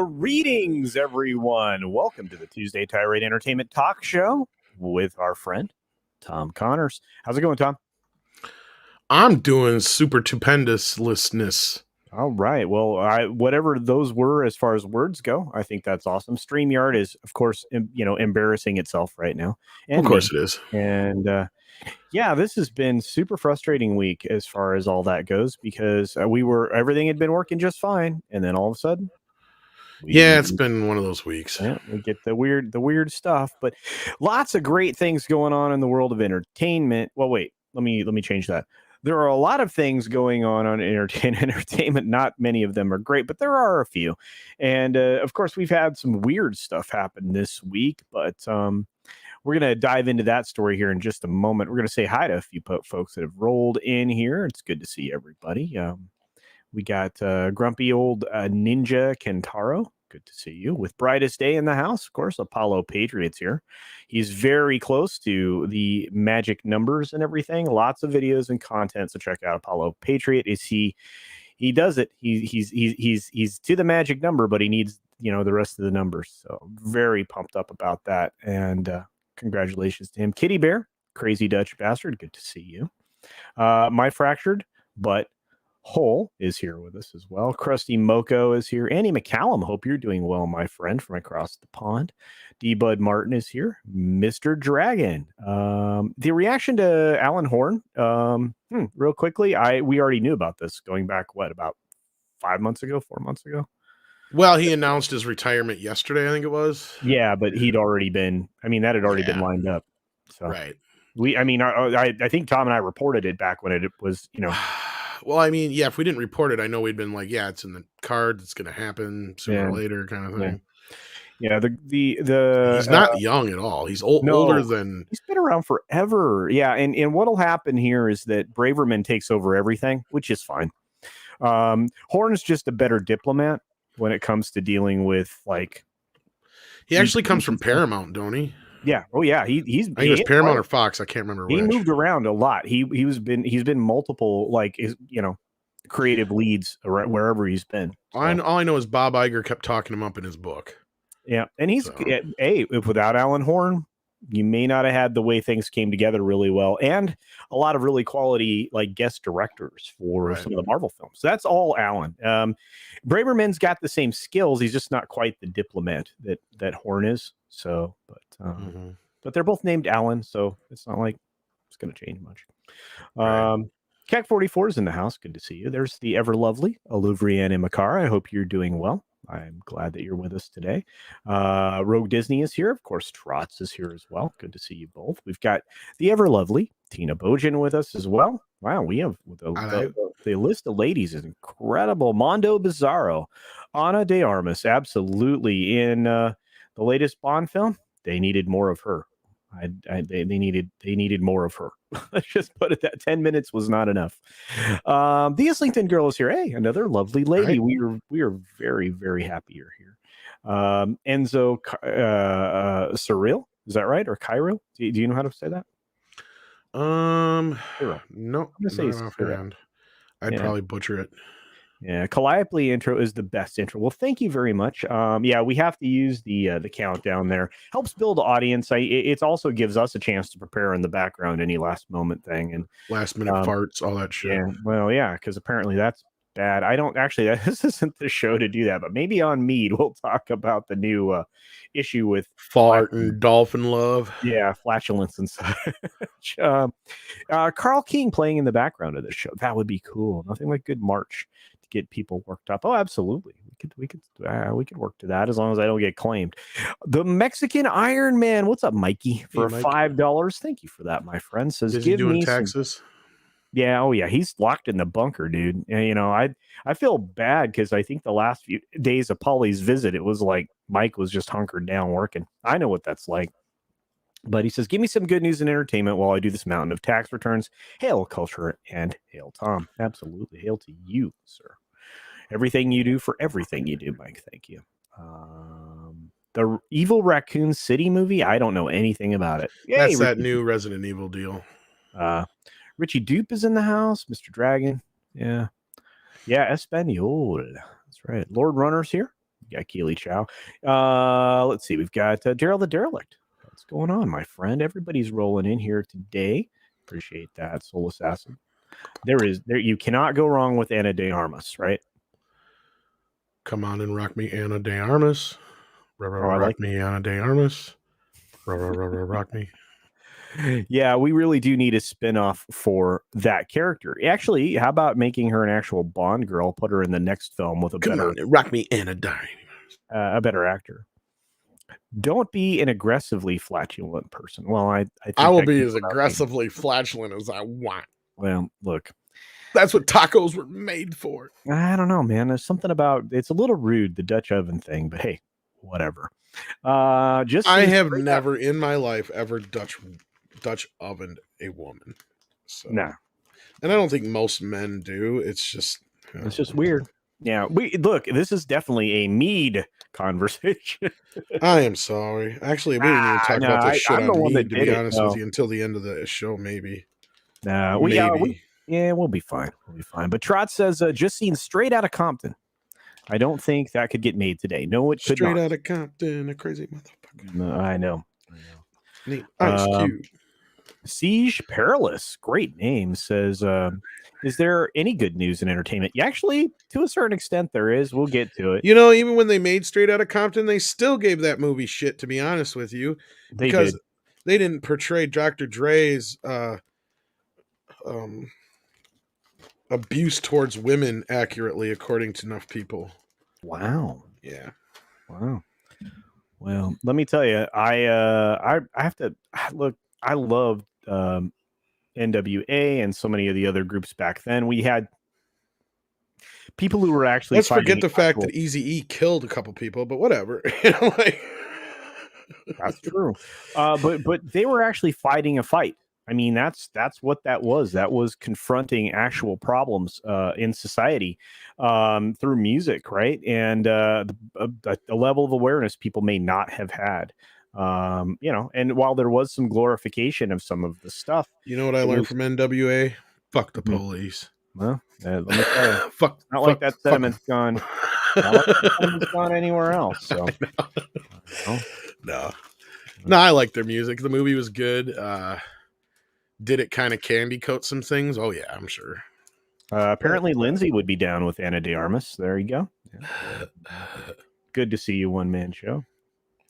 Greetings, everyone. Welcome to the Tuesday Tirade Entertainment Talk Show with our friend, Tom Connors. How's it going, Tom? I'm doing super stupendous-lessness. All right. Well, whatever those were as far as words go, I think that's awesome. StreamYard is, of course, embarrassing itself right now. And of course it is. And yeah, this has been super frustrating week as far as all that goes because everything had been working just fine, and then all of a sudden, it's been one of those weeks. Yeah, we get the weird stuff, but lots of great things going on in the world of entertainment. Well, wait, let me change that. There are a lot of things going on entertainment. Not many of them are great, but there are a few. And of course, we've had some weird stuff happen this week, but we're going to dive into that story here in just a moment. We're going to say hi to a few folks that have rolled in here. It's good to see everybody. We got grumpy old Ninja Kentaro. Good to see you. With Brightest Day in the house, of course, Apollo Patriots here. He's very close to the magic numbers and everything. Lots of videos and content, so check out Apollo Patriot. He does it. He's to the magic number, but he needs the rest of the numbers. So very pumped up about that. And congratulations to him. Kitty Bear, Crazy Dutch Bastard. Good to see you. My fractured but Hole is here with us as well. Krusty Moko is here. Annie McCallum, hope you're doing well, my friend, from across the pond. D-Bud Martin is here. Mr. Dragon. The reaction to Alan Horn, real quickly, we already knew about this going back, about 4 months ago? Well, he announced his retirement yesterday, I think it was. Yeah, but he'd already been, that had already been lined up. So. Right. I think Tom and I reported it back when it was, Well, if we didn't report it, I know we'd been like, it's in the cards. It's going to happen sooner or later kind of thing. Yeah. He's not young at all. He's older than... He's been around forever. Yeah. And what'll happen here is that Braverman takes over everything, which is fine. Horn's just a better diplomat when it comes to dealing with He actually comes from Paramount, don't he? Yeah. Oh, yeah. I think it was Paramount or Fox. I can't remember which. He moved around a lot. He's been multiple creative leads wherever he's been. So. All I know is Bob Iger kept talking him up in his book. Yeah, and if without Alan Horn, you may not have had the way things came together really well, and a lot of really quality guest directors for some of the Marvel films. So that's all Alan. Braverman's got the same skills. He's just not quite the diplomat that Horn is. So, but they're both named Alan, so it's not like it's going to change much. CAC 44 is in the house. Good to see you. There's the ever lovely Aluvrienne Makar. I hope you're doing well. I'm glad that you're with us today. Rogue Disney is here. Of course, Trotz is here as well. Good to see you both. We've got the ever lovely Tina Bojan with us as well. Wow, we have the list of ladies is incredible. Mondo Bizarro, Ana de Armas, absolutely. In the latest Bond film, they needed more of her. They needed more of her. Let's just put it that 10 minutes was not enough. The Islington girl is here. Hey, another lovely lady. Right. We are very, very happy you're here. Enzo Surreal, is that right? Or Cairo? Do you know how to say that? No. I'm gonna say offhand. I'd probably butcher it. Yeah, Calliope intro is the best intro. Well, thank you very much. Yeah, we have to use the countdown there. Helps build audience. It also gives us a chance to prepare in the background any last moment thing and last minute farts, all that shit. Yeah, well, yeah, because apparently that's bad. I don't actually. This isn't the show to do that, but maybe on Mead we'll talk about the new issue with fart and dolphin love. Yeah, flatulence and such. Carl King playing in the background of this show. That would be cool. Nothing like good March to get people worked up. Oh, absolutely. We could work to that as long as I don't get claimed. The Mexican Iron Man. What's up, Mikey? For Mike. $5. Thank you for that, my friend. Says, is he give doing me taxes? Yeah, oh yeah, he's locked in the bunker, dude. And, you know, I feel bad because I think the last few days of Polly's visit, it was like Mike was just hunkered down working. I know what that's like. But he says, give me some good news and entertainment while I do this mountain of tax returns. Hail Culture and hail Tom. Absolutely. Hail to you, sir. Everything you do for everything you do, Mike. Thank you. The Evil Raccoon City movie, I don't know anything about it. Yay, that's that new Resident Evil deal. Richie Dupe is in the house. Mr. Dragon. Yeah. Yeah, Espanol. That's right. Lord Runner's here. We got Keely Chow. Let's see. We've got Daryl the Derelict. What's going on, my friend? Everybody's rolling in here today. Appreciate that, Soul Assassin. There you cannot go wrong with Ana de Armas, right? Come on and rock me, Ana de Armas. Rock me, Ana de Armas. Rock me. Yeah, we really do need a spin-off for that character. Actually, how about making her an actual Bond girl? Put her in the next film with a rock me, Ana de a better actor. Don't be an aggressively flatulent person. Well, I think I will be as aggressively flatulent as I want. Well, look, that's what tacos were made for. I don't know, man. There's something about it's a little rude, the Dutch oven thing, but hey, whatever. Just I have never in my life ever Dutch ovened a woman. So. No. And I don't think most men do. It's just weird. Yeah, look, this is definitely a mead conversation. I am sorry. Actually, we didn't even talk about this shit on mead, to be honest with you, until the end of the show, maybe. We'll be fine. We'll be fine. But Trot says, just seen Straight Outta Compton. I don't think that could get made today. No, it could not. Straight Outta Compton, a crazy motherfucker. No, I know. Neat. Ice Cube. Siege Perilous, great name, says, is there any good news in entertainment? Yeah, actually, to a certain extent, there is. We'll get to it. You know, even when they made Straight Outta Compton, they still gave that movie shit, to be honest with you. They didn't portray Dr. Dre's abuse towards women accurately, according to enough people. Wow. Yeah. Wow. Well, let me tell you, I have to look. I loved NWA and so many of the other groups back then. We had people who were actually. Let's forget the fact that Eazy-E killed a couple people, but whatever. You know, like that's true. But they were actually fighting a fight. I mean, that's what that was. That was confronting actual problems in society through music, right? And a level of awareness people may not have had. You know, and while there was some glorification of some of the stuff, you know what I learned from NWA? Fuck the police. Well, let me tell you, fuck. Like that sentiment's gone. Not like that sentiment's gone anywhere else. So, no, I like their music. The movie was good. Did it kind of candy coat some things? Oh yeah, I'm sure. Apparently, Lindsay would be down with Ana de Armas. There you go. Yeah. Good to see you, one man show.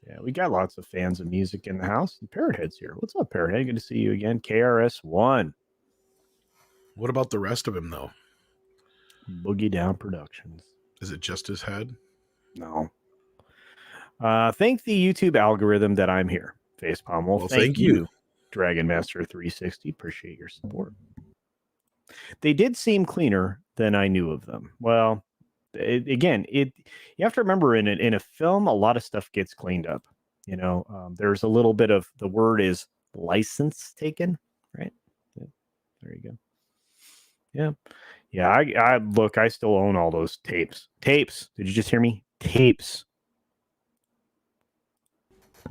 Yeah, we got lots of fans of music in the house. Parrothead's here. What's up, Parrothead? Good to see you again. KRS-One. What about the rest of him, though? Boogie Down Productions. Is it just his head? No. Thank the YouTube algorithm that I'm here. Facepalm. Well, thank you, Dragon Master 360. Appreciate your support. They did seem cleaner than I knew of them. Well, you have to remember in a film, a lot of stuff gets cleaned up. You know, there's a little bit of the word is license taken, right? Yeah, there you go. Yeah. I look, I still own all those tapes. Did you just hear me? Tapes.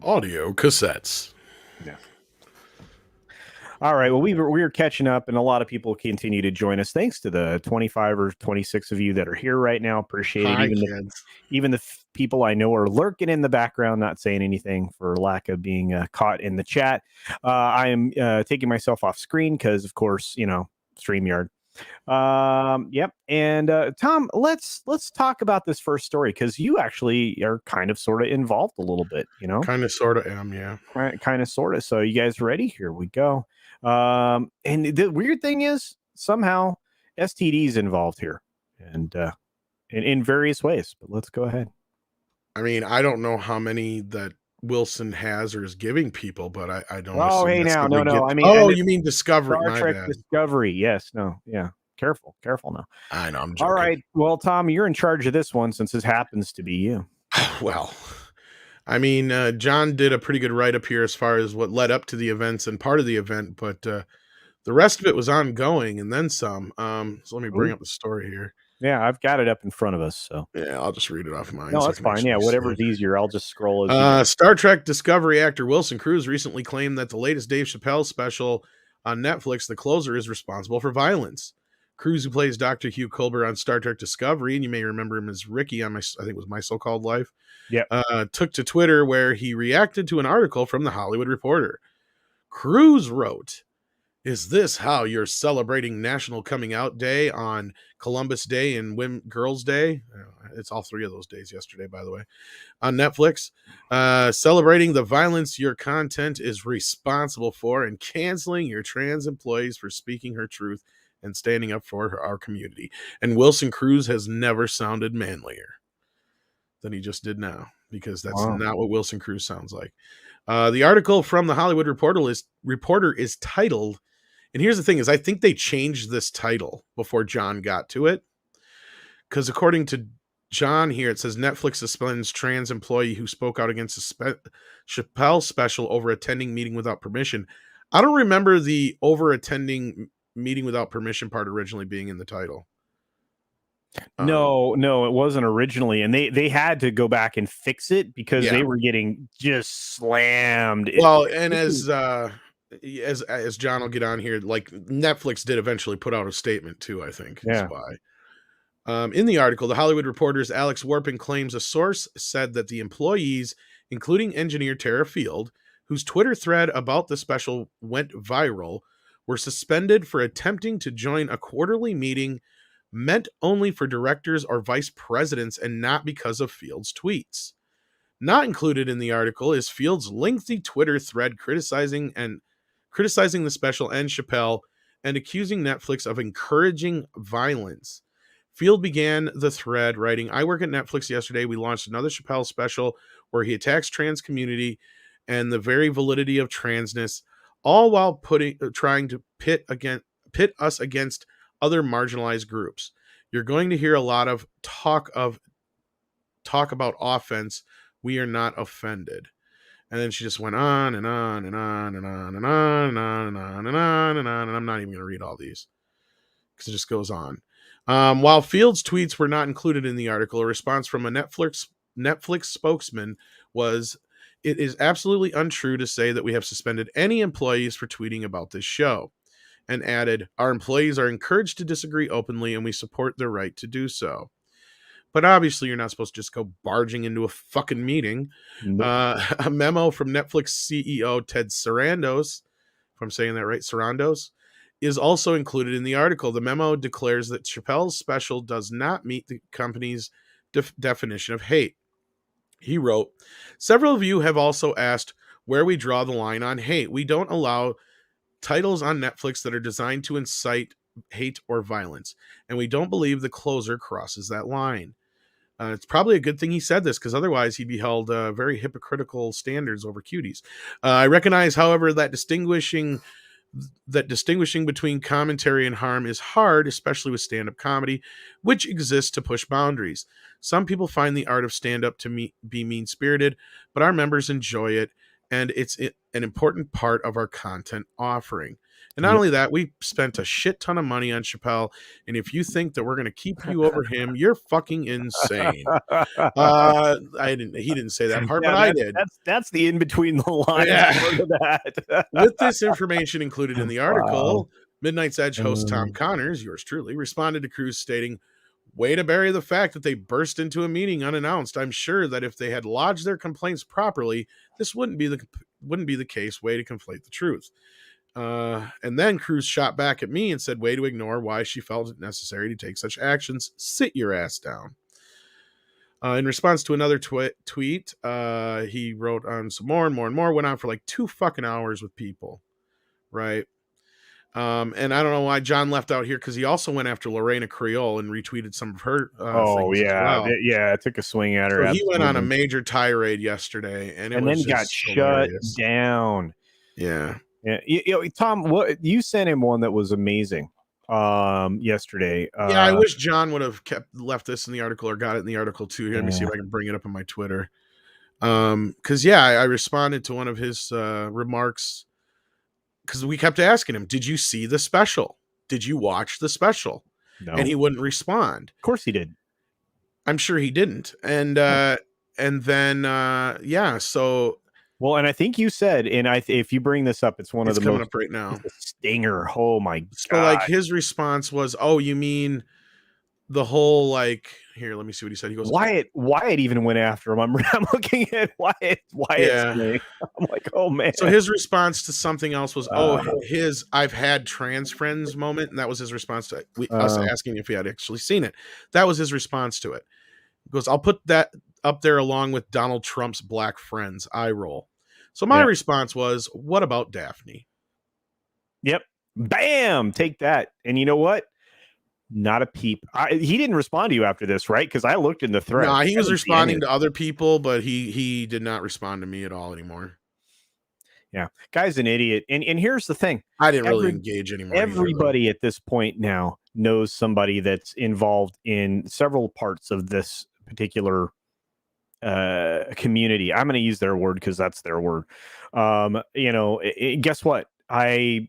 Audio cassettes. Yeah. All right. Well, we were catching up, and a lot of people continue to join us. Thanks to the 25 or 26 of you that are here right now. Appreciate it. Hi, kids. Even the people I know are lurking in the background, not saying anything for lack of being caught in the chat. I am taking myself off screen because, of course, StreamYard. Yep. And Tom, let's talk about this first story because you actually are kind of sort of involved a little bit. Kind of, sort of am, yeah. Right, kind of, sort of. So you guys ready? Here we go. And the weird thing is somehow STD's involved here, and in various ways. But let's go ahead. I mean, I don't know how many that Wilson has or is giving people, but I don't. Oh, hey, now, no. I mean, oh, you mean Discovery? Star My Trek bad. Discovery. Yes. No. Yeah. Careful now. I know. I'm joking. All right. Well, Tom, you're in charge of this one since this happens to be you. Well, I mean, John did a pretty good write-up here as far as what led up to the events and part of the event, but the rest of it was ongoing and then some. So let me bring up the story here. Yeah, I've got it up in front of us. So yeah, I'll just read it off mine. No, that's fine. Yeah, whatever's easier. I'll just scroll. Star Trek Discovery actor Wilson Cruz recently claimed that the latest Dave Chappelle special on Netflix, The Closer, is responsible for violence. Cruz, who plays Dr. Hugh Culber on Star Trek Discovery, and you may remember him as Ricky on I think it was My So-Called Life, took to Twitter where he reacted to an article from The Hollywood Reporter. Cruz wrote, "Is this how you're celebrating National Coming Out Day on Columbus Day and Girls Day?" It's all three of those days yesterday, by the way, on Netflix. Celebrating the violence your content is responsible for and canceling your trans employees for speaking her truth and standing up for our community. And Wilson Cruz has never sounded manlier than he just did now, because that's not what Wilson Cruz sounds like. The article from the Hollywood Reporter is titled, and here's the thing is I think they changed this title before John got to it, because according to John here, it says Netflix suspends trans employee who spoke out against a Chappelle special over attending meeting without permission. I don't remember the over attending meeting without permission part originally being in the title. No, it wasn't originally, and they had to go back and fix it because they were getting just slammed. Well, and as John will get on here, like Netflix did eventually put out a statement too, I think. Yeah. In the article, the Hollywood Reporter's Alex Warpin claims a source said that the employees, including engineer Tara Field, whose Twitter thread about the special went viral, were suspended for attempting to join a quarterly meeting meant only for directors or vice presidents and not because of Field's tweets. Not included in the article is Field's lengthy Twitter thread criticizing the special and Chappelle and accusing Netflix of encouraging violence. Field began the thread writing, "I work at Netflix yesterday. We launched another Chappelle special where he attacks trans community and the very validity of transness, all while trying to pit us against other marginalized groups. You're going to hear a lot of talk about offense. We are not offended." And then she just went on and on and on and on and on and on and on and on and on. And I'm not even going to read all these because it just goes on. While Field's tweets were not included in the article, a response from a Netflix spokesman was, "It is absolutely untrue to say that we have suspended any employees for tweeting about this show," and added, "Our employees are encouraged to disagree openly and we support their right to do so." But obviously you're not supposed to just go barging into a fucking meeting. Nope. A memo from Netflix CEO Ted Sarandos, if I'm saying that right, Sarandos, is also included in the article. The memo declares that Chappelle's special does not meet the company's definition of hate. He wrote, "Several of you have also asked where we draw the line on hate. We don't allow titles on Netflix that are designed to incite hate or violence, and we don't believe The Closer crosses that line." It's probably a good thing he said this, because otherwise he'd be held very hypocritical standards over cuties. I recognize, however, that distinguishing between commentary and harm is hard, especially with stand-up comedy, which exists to push boundaries. Some people find the art of stand-up to be mean-spirited, but our members enjoy it, and it's an important part of our content offering. And not only that, we spent a shit ton of money on Chappelle. And if you think that we're going to keep you over him, you're fucking insane. He didn't say that part, but I did. That's the in between the lines part of that. With this information included in the article, Wow. Midnight's Edge host Tom Connors, yours truly, responded to Cruz stating, "Way to bury the fact that they burst into a meeting unannounced. I'm sure that if they had lodged their complaints properly, this wouldn't be the case. Way to conflate the truth." And then Cruz shot back at me and said, "Way to ignore why she felt it necessary to take such actions. Sit your ass down." In response to another tweet, he wrote on some more and more and more, went on for like 2 fucking hours with people, right? And I don't know why John left out here, because he also went after Lorena Creole and retweeted some of her things as well. It took a swing at her. So he went on a major tirade yesterday, and then he got shut down. Yeah. Tom, what you sent him one that was amazing yesterday. I wish John would have left this in the article or got it in the article too. Let me see if I can bring it up on my Twitter. Because I responded to one of his remarks, because we kept asking him, "Did you see the special? Did you watch the special?" No. And he wouldn't respond. Of course he did. I'm sure he didn't. And then so. Well, and I think you said, and if you bring this up, it's one of the coming most up right now. Stinger. Oh my god! So like his response was, "Oh, you mean the whole like?" Here, let me see what he said. He goes, Wyatt even went after him. I'm looking at Wyatt's name. I'm like, oh man. So his response to something else was, his "I've had trans friends" moment, and that was his response to us asking if he had actually seen it. That was his response to it. He goes, "I'll put that up there along with Donald Trump's black friends." I roll. So my response was, "What about Daphne?" Yep. Bam. Take that. And you know what? Not a peep. He didn't respond to you after this, right? Because I looked in the thread. No, he was responding to other people, but he did not respond to me at all anymore. Yeah, guy's an idiot. And here's the thing: I didn't really engage anymore. Everybody at this point now knows somebody that's involved in several parts of this particular community. I'm going to use their word because that's their word. Guess what? I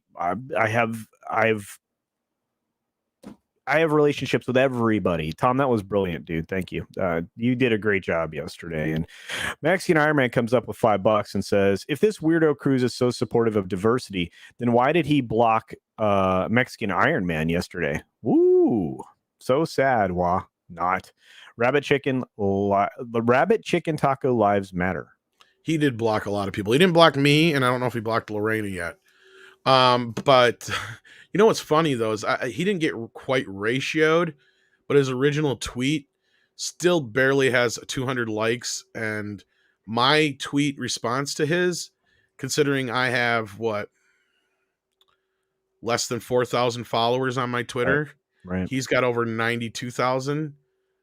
have relationships with everybody. Tom, that was brilliant, dude. Thank you. You did a great job yesterday. And Mexican Iron Man comes up with $5 and says, "If this weirdo Cruz is so supportive of diversity, then why did he block Mexican Iron Man yesterday?" Woo, so sad. Wah, not. The rabbit chicken taco lives matter. He did block a lot of people. He didn't block me, and I don't know if he blocked Lorena yet. But you know what's funny though is he didn't get quite ratioed, but his original tweet still barely has 200 likes, and my tweet response to his, considering I have less than 4,000 followers on my Twitter, right? He's got over 92,000.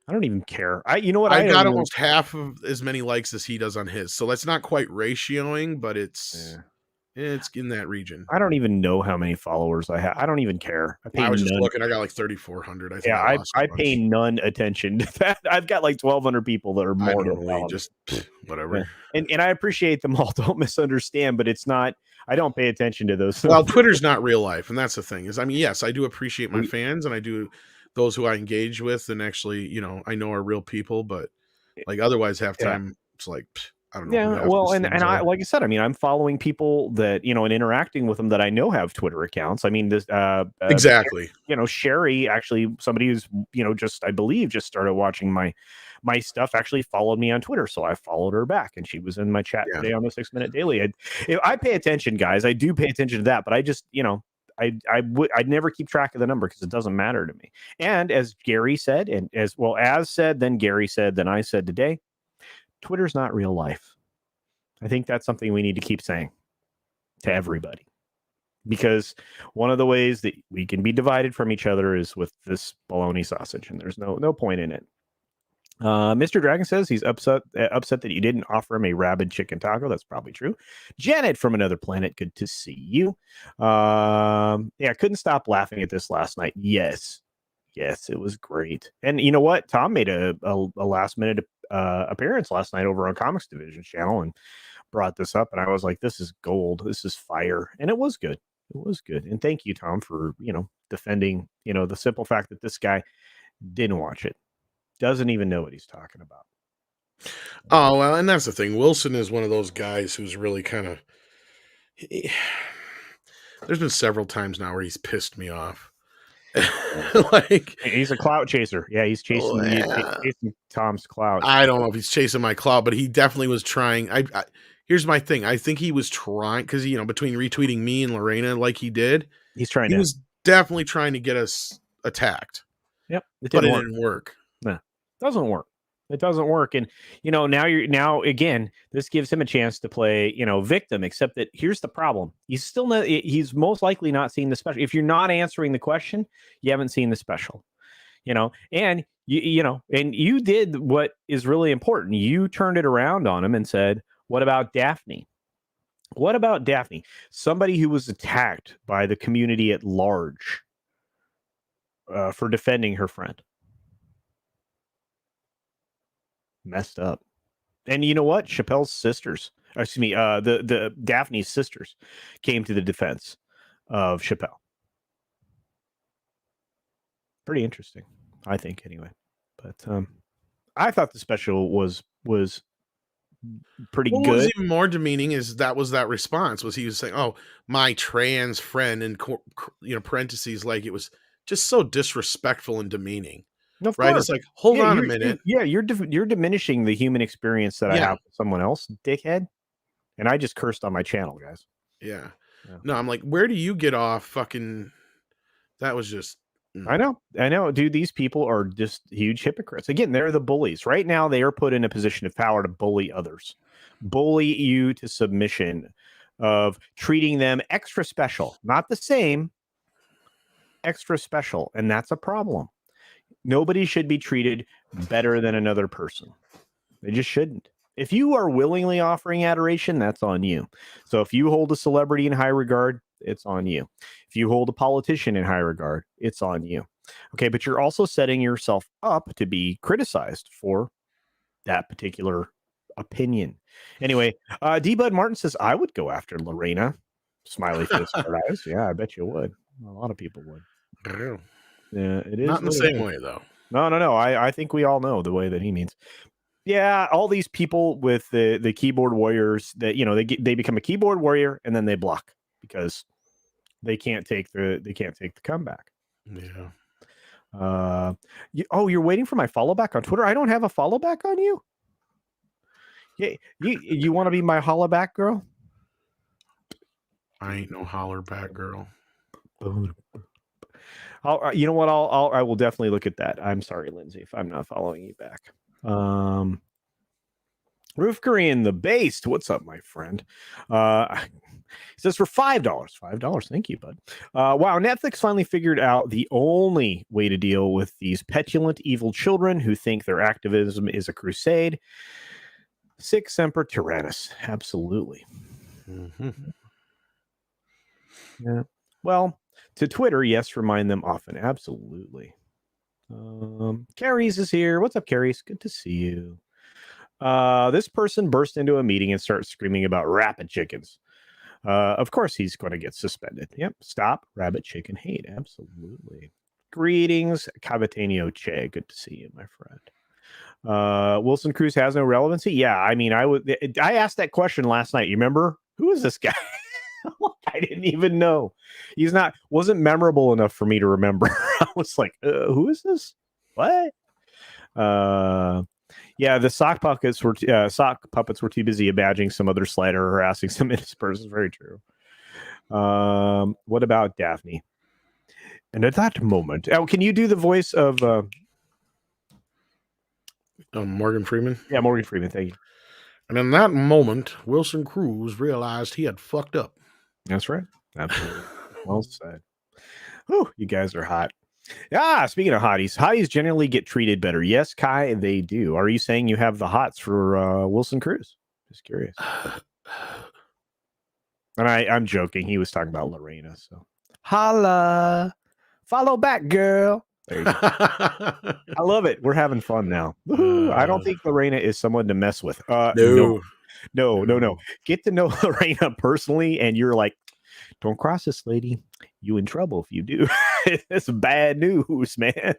I don't even care. I got almost half of as many likes as he does on his, so that's not quite ratioing, but it's in that region. I don't even know how many followers I have. I don't even care. I was just looking. I got like 3,400. I think. Yeah, I pay none attention to that. I've got like 1,200 people that are more than just whatever. Yeah. And I appreciate them all. Don't misunderstand, but it's not. I don't pay attention to those. Well, Twitter's not real life, and that's the thing. Yes, I do appreciate my fans, and I do those who I engage with, and actually, I know are real people. But like otherwise, half time it's like. I don't know. Yeah, well, and I, like I said, I'm following people that, and interacting with them that I know have Twitter accounts. I mean, this exactly. Sherry, actually, somebody who's I believe just started watching my stuff, actually followed me on Twitter, so I followed her back, and she was in my chat today on the 6 Minute Daily. I pay attention, guys. I do pay attention to that, but I just I'd never keep track of the number because it doesn't matter to me. And as Gary said, and as said, then Gary said, then I said today, Twitter's not real life. I think that's something we need to keep saying to everybody, because one of the ways that we can be divided from each other is with this bologna sausage, and there's no point in it. Mr. Dragon says he's upset that you didn't offer him a rabid chicken taco. That's probably true. Janet from another planet, good to see you. Couldn't stop laughing at this last night. Yes, it was great. And you know what? Tom made a last minute appearance last night over on Comics Division channel and brought this up, and I was like, this is gold. This is fire. And it was good. It was good. And thank you, Tom, for, defending, the simple fact that this guy didn't watch it. Doesn't even know what he's talking about. Oh, well, and that's the thing. Wilson is one of those guys who's really kind of. There's been several times now where he's pissed me off. Like, he's a clout chaser. Yeah, he's chasing Tom's clout. I don't know if he's chasing my clout, but he definitely was trying. Here's my thing. I think he was trying because between retweeting me and Lorena like he did, he's trying. He was definitely trying to get us attacked. Yep, but it didn't work. No, doesn't work. It doesn't work. And now again, this gives him a chance to play victim. Except that here's the problem: he's most likely not seen the special. If you're not answering the question, you haven't seen the special. And you did what is really important. You turned it around on him and said, "What about Daphne? What about Daphne? Somebody who was attacked by the community at large for defending her friend." Messed up. And you know what? Chappelle's sisters, the Daphne's sisters came to the defense of Chappelle. Pretty interesting, I think, anyway. But I thought the special was pretty good. What was even more demeaning is that response was he was saying, "Oh, my trans friend," in parentheses, like it was just so disrespectful and demeaning. Of right? course. It's like, hold on a minute. You're diminishing the human experience that I have with someone else, dickhead. And I just cursed on my channel, guys. Yeah. No, I'm like, where do you get off? Fucking, that was just. I know, dude. These people are just huge hypocrites. Again, they're the bullies. Right now, they are put in a position of power to bully others, bully you to submission, of treating them extra special, not the same, extra special, and that's a problem. Nobody should be treated better than another person. They just shouldn't. If you are willingly offering adoration, that's on you. So if you hold a celebrity in high regard, it's on you. If you hold a politician in high regard, it's on you. Okay, but you're also setting yourself up to be criticized for that particular opinion. Anyway, D. Bud Martin says, I would go after Lorena. Smiley face eyes. Yeah, I bet you would. A lot of people would. Yeah, it is. Not in the same way, though. No. I think we all know the way that he means. Yeah, all these people with the keyboard warriors that they become a keyboard warrior and then they block because they can't take the comeback. Yeah. You're waiting for my follow back on Twitter? I don't have a follow back on you. Yeah, you want to be my holla back girl? I ain't no holler back girl. You know what? I will definitely look at that. I'm sorry, Lindsay, if I'm not following you back. Roof Korean the Based. What's up, my friend? He says for $5. Thank you, bud. Wow, Netflix finally figured out the only way to deal with these petulant, evil children who think their activism is a crusade. Sic semper tyrannis. Absolutely. Mm-hmm. Yeah. Well, to Twitter, yes, remind them often. Absolutely. Carries is here. What's up, Carries? Good to see you. This person burst into a meeting and starts screaming about rabbit chickens. Of course, he's going to get suspended. Yep. Stop rabbit chicken hate. Absolutely. Greetings, Cavatanio Che. Good to see you, my friend. Wilson Cruz has no relevancy. Yeah, I mean, I asked that question last night. You remember? Who is this guy? I didn't even know. Wasn't memorable enough for me to remember. I was like, who is this? What? Yeah, the sock puppets were too busy badging some other slider or harassing some innocent person. Very true. What about Daphne? And at that moment, can you do the voice of Morgan Freeman? Yeah, Morgan Freeman. Thank you. And in that moment, Wilson Cruz realized he had fucked up. That's right. Absolutely. Well said. Whew, you guys are hot. Yeah, speaking of hotties generally get treated better. Yes, Kai, they do. Are you saying you have the hots for Wilson Cruz? Just curious. And I'm joking. He was talking about Lorena. So holla. Follow back, girl. There you go. I love it. We're having fun now. I don't think Lorena is someone to mess with. No. Get to know Lorena personally, and you're like, Don't cross this lady. You in trouble if you do. It's bad news, man.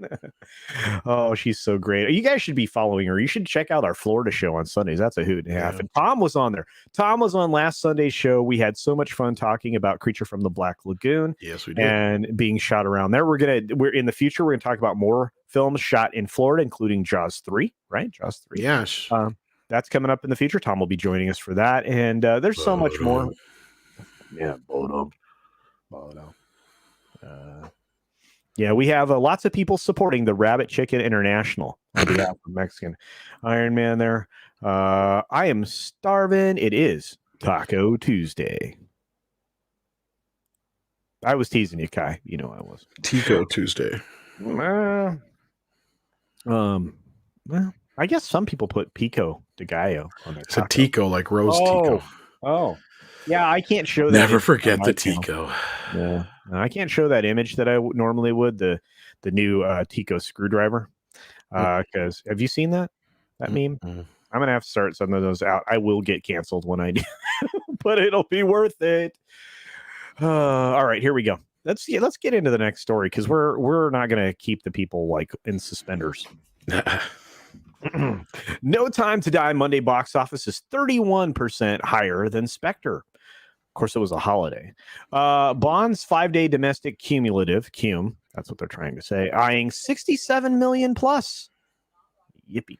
Oh, she's so great. You guys should be following her. You should check out our Florida show on Sundays. That's a hoot and a half. Yeah. And Tom was on there. Tom was on last Sunday's show. We had so much fun talking about Creature from the Black Lagoon. Yes, we did. And being shot around there. We're in the future, we're gonna talk about more films shot in Florida, including Jaws 3, right? Jaws 3. Yes. That's coming up in the future. Tom will be joining us for that. And there's so much more. Yeah, yeah, we have lots of people supporting the Rabbit Chicken International on behalf of Mexican Iron Man there. I am starving. It is Taco Tuesday. I was teasing you, Kai. You know I was. Tico Tuesday. Well, I guess some people put Pico de Gallo on their It's a taco. Tico, like Rose Tico. Oh, yeah. I can't show that. Never image forget on my the channel. Tico. Yeah, I can't show that image that I normally would. The new Tico screwdriver. Because have you seen that meme? I'm gonna have to start some of those out. I will get canceled when I do, but it'll be worth it. All right, here we go. Let's get into the next story because we're not gonna keep the people like in suspenders. No Time to Die Monday box office is 31% higher than Spectre. Of course, it was a holiday. Bond's 5-day domestic cumulative, cum, that's what they're trying to say, eyeing 67 million plus. Yippee.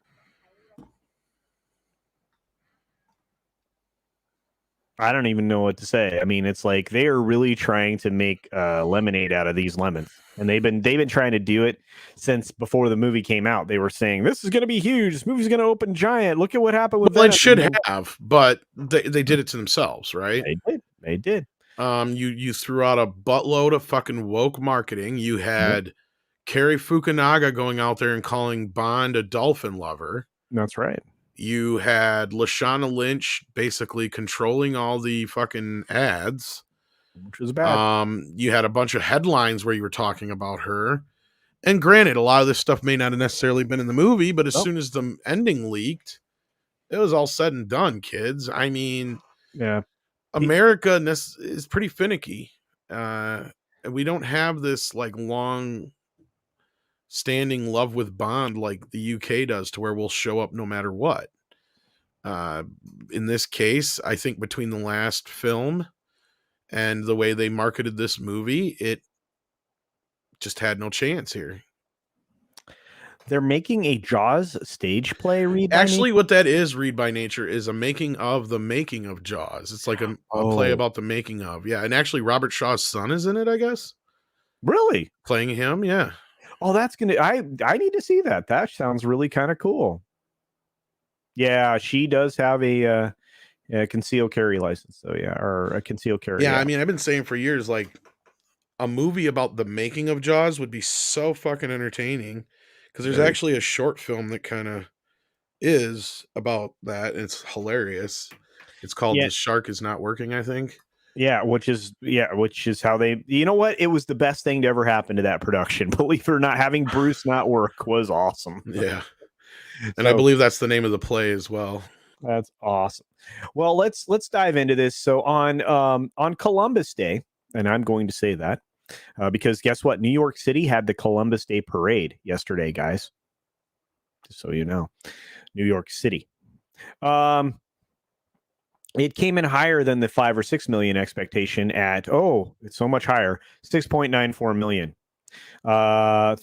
I don't even know what to say. I mean, it's like they are really trying to make lemonade out of these lemons, and they've been trying to do it since before the movie came out. They were saying this is going to be huge. This movie's going to open giant. Look at what happened with Well, Venom. it should have, but they did it to themselves, right? They did. You threw out a buttload of fucking woke marketing. You had Cary Fukunaga going out there and calling Bond a dolphin lover. That's right. You had Lashana Lynch basically controlling all the fucking ads, which was bad. You had a bunch of headlines where you were talking about her. And granted, a lot of this stuff may not have necessarily been in the movie, but as soon as the ending leaked, it was all said and done, kids. I mean, yeah, America is pretty finicky. And we don't have this like long standing love with Bond like the UK does, to where we'll show up no matter what. In this case, I think between the last film and the way they marketed this movie, it just had no chance here. They're making a Jaws stage play read by Actually, nature? what that is, Read by Nature, is a making of the making of Jaws. It's like a play about the making of. Yeah, and actually Robert Shaw's son is in it, I guess. Really? Playing him, yeah. Oh, that's gonna. I need to see that. That sounds really kind of cool. Yeah, she does have a concealed carry license, so yeah, or a concealed carry. Yeah, I mean, I've been saying for years, like, a movie about the making of Jaws would be so fucking entertaining, because there's actually a short film that kind of is about that, and it's hilarious. It's called The Shark Is Not Working, I think. Yeah, which is how they, you know what? It was the best thing to ever happen to that production. Believe it or not, having Bruce not work was awesome. Yeah. And I believe that's the name of the play as well. That's awesome. Well, let's dive into this. So on Columbus Day, and I'm going to say that because guess what? New York City had the Columbus Day parade yesterday, guys. Just so you know, New York City. It came in higher than the 5 or 6 million expectation at, it's so much higher, 6.94 million.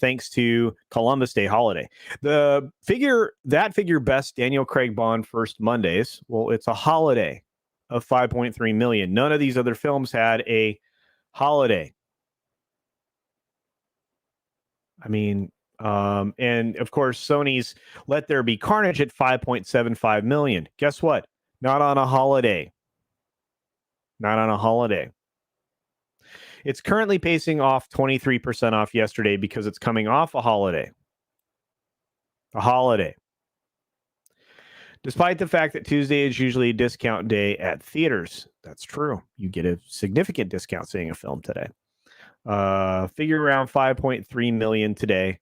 Thanks to Columbus Day holiday. That figure best Daniel Craig Bond First Mondays. Well, it's a holiday of 5.3 million. None of these other films had a holiday. I mean, and of course, Sony's Let There Be Carnage at 5.75 million. Guess what? Not on a holiday. Not on a holiday. It's currently pacing off 23% off yesterday because it's coming off a holiday. A holiday. Despite the fact that Tuesday is usually a discount day at theaters. That's true. You get a significant discount seeing a film today. Figure around 5.3 million today.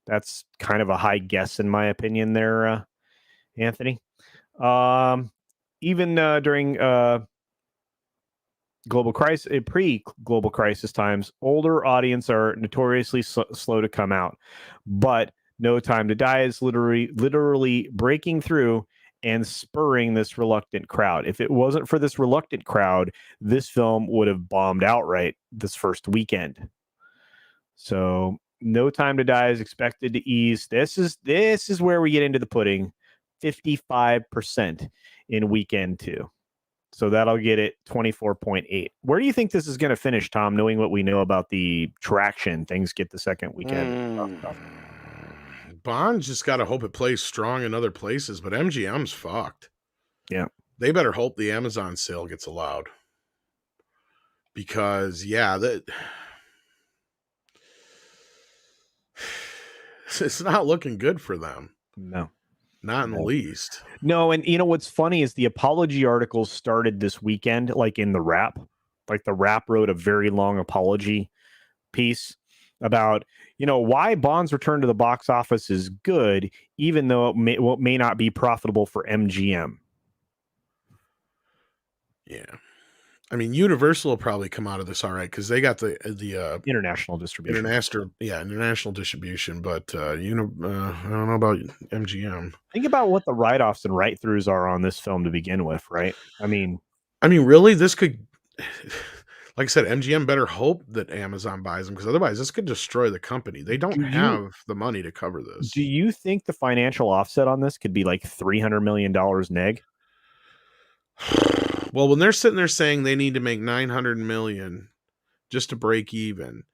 That's kind of a high guess in my opinion there, Anthony. Even during pre-global crisis times, older audience are notoriously slow to come out, but No Time to Die is literally breaking through and spurring this reluctant crowd. If it wasn't for this reluctant crowd, this film would have bombed outright this first weekend. So No Time to Die is expected to ease. This is where we get into the pudding. 55% in weekend 2. So that'll get it 24.8. Where do you think this is going to finish, Tom, knowing what we know about the traction things get the second weekend? Bond just got to hope it plays strong in other places, but MGM's fucked. Yeah. They better hope the Amazon sale gets allowed. Because, it's not looking good for them. No. Not in the least. No, and you know what's funny is the apology articles started this weekend, like in the Wrap. Like the Wrap wrote a very long apology piece about, why Bond's return to the box office is good, even though it may not be profitable for MGM. Yeah. I mean, Universal will probably come out of this all right because they got the international distribution. International distribution. But I don't know about MGM. Think about what the write-offs and write-throughs are on this film to begin with, right? I mean, really, this could, like I said, MGM better hope that Amazon buys them because otherwise, this could destroy the company. They don't have the money to cover this. Do you think the financial offset on this could be like $300 million neg? Well, when they're sitting there saying they need to make 900 million just to break even.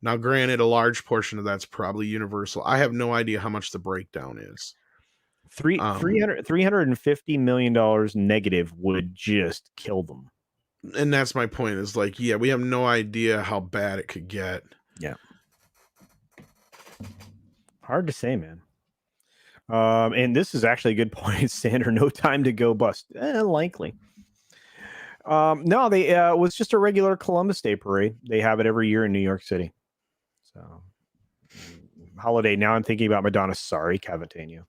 Now, granted, a large portion of that's probably Universal. I have no idea how much the breakdown is. $350 million negative would just kill them. And that's my point is like, we have no idea how bad it could get. Yeah. Hard to say, man. And this is actually a good point, Sander. No Time to Go bust. Likely. No, they it was just a regular Columbus Day parade. They have it every year in New York City. So holiday. Now I'm thinking about Madonna. Sorry, Cavatinho.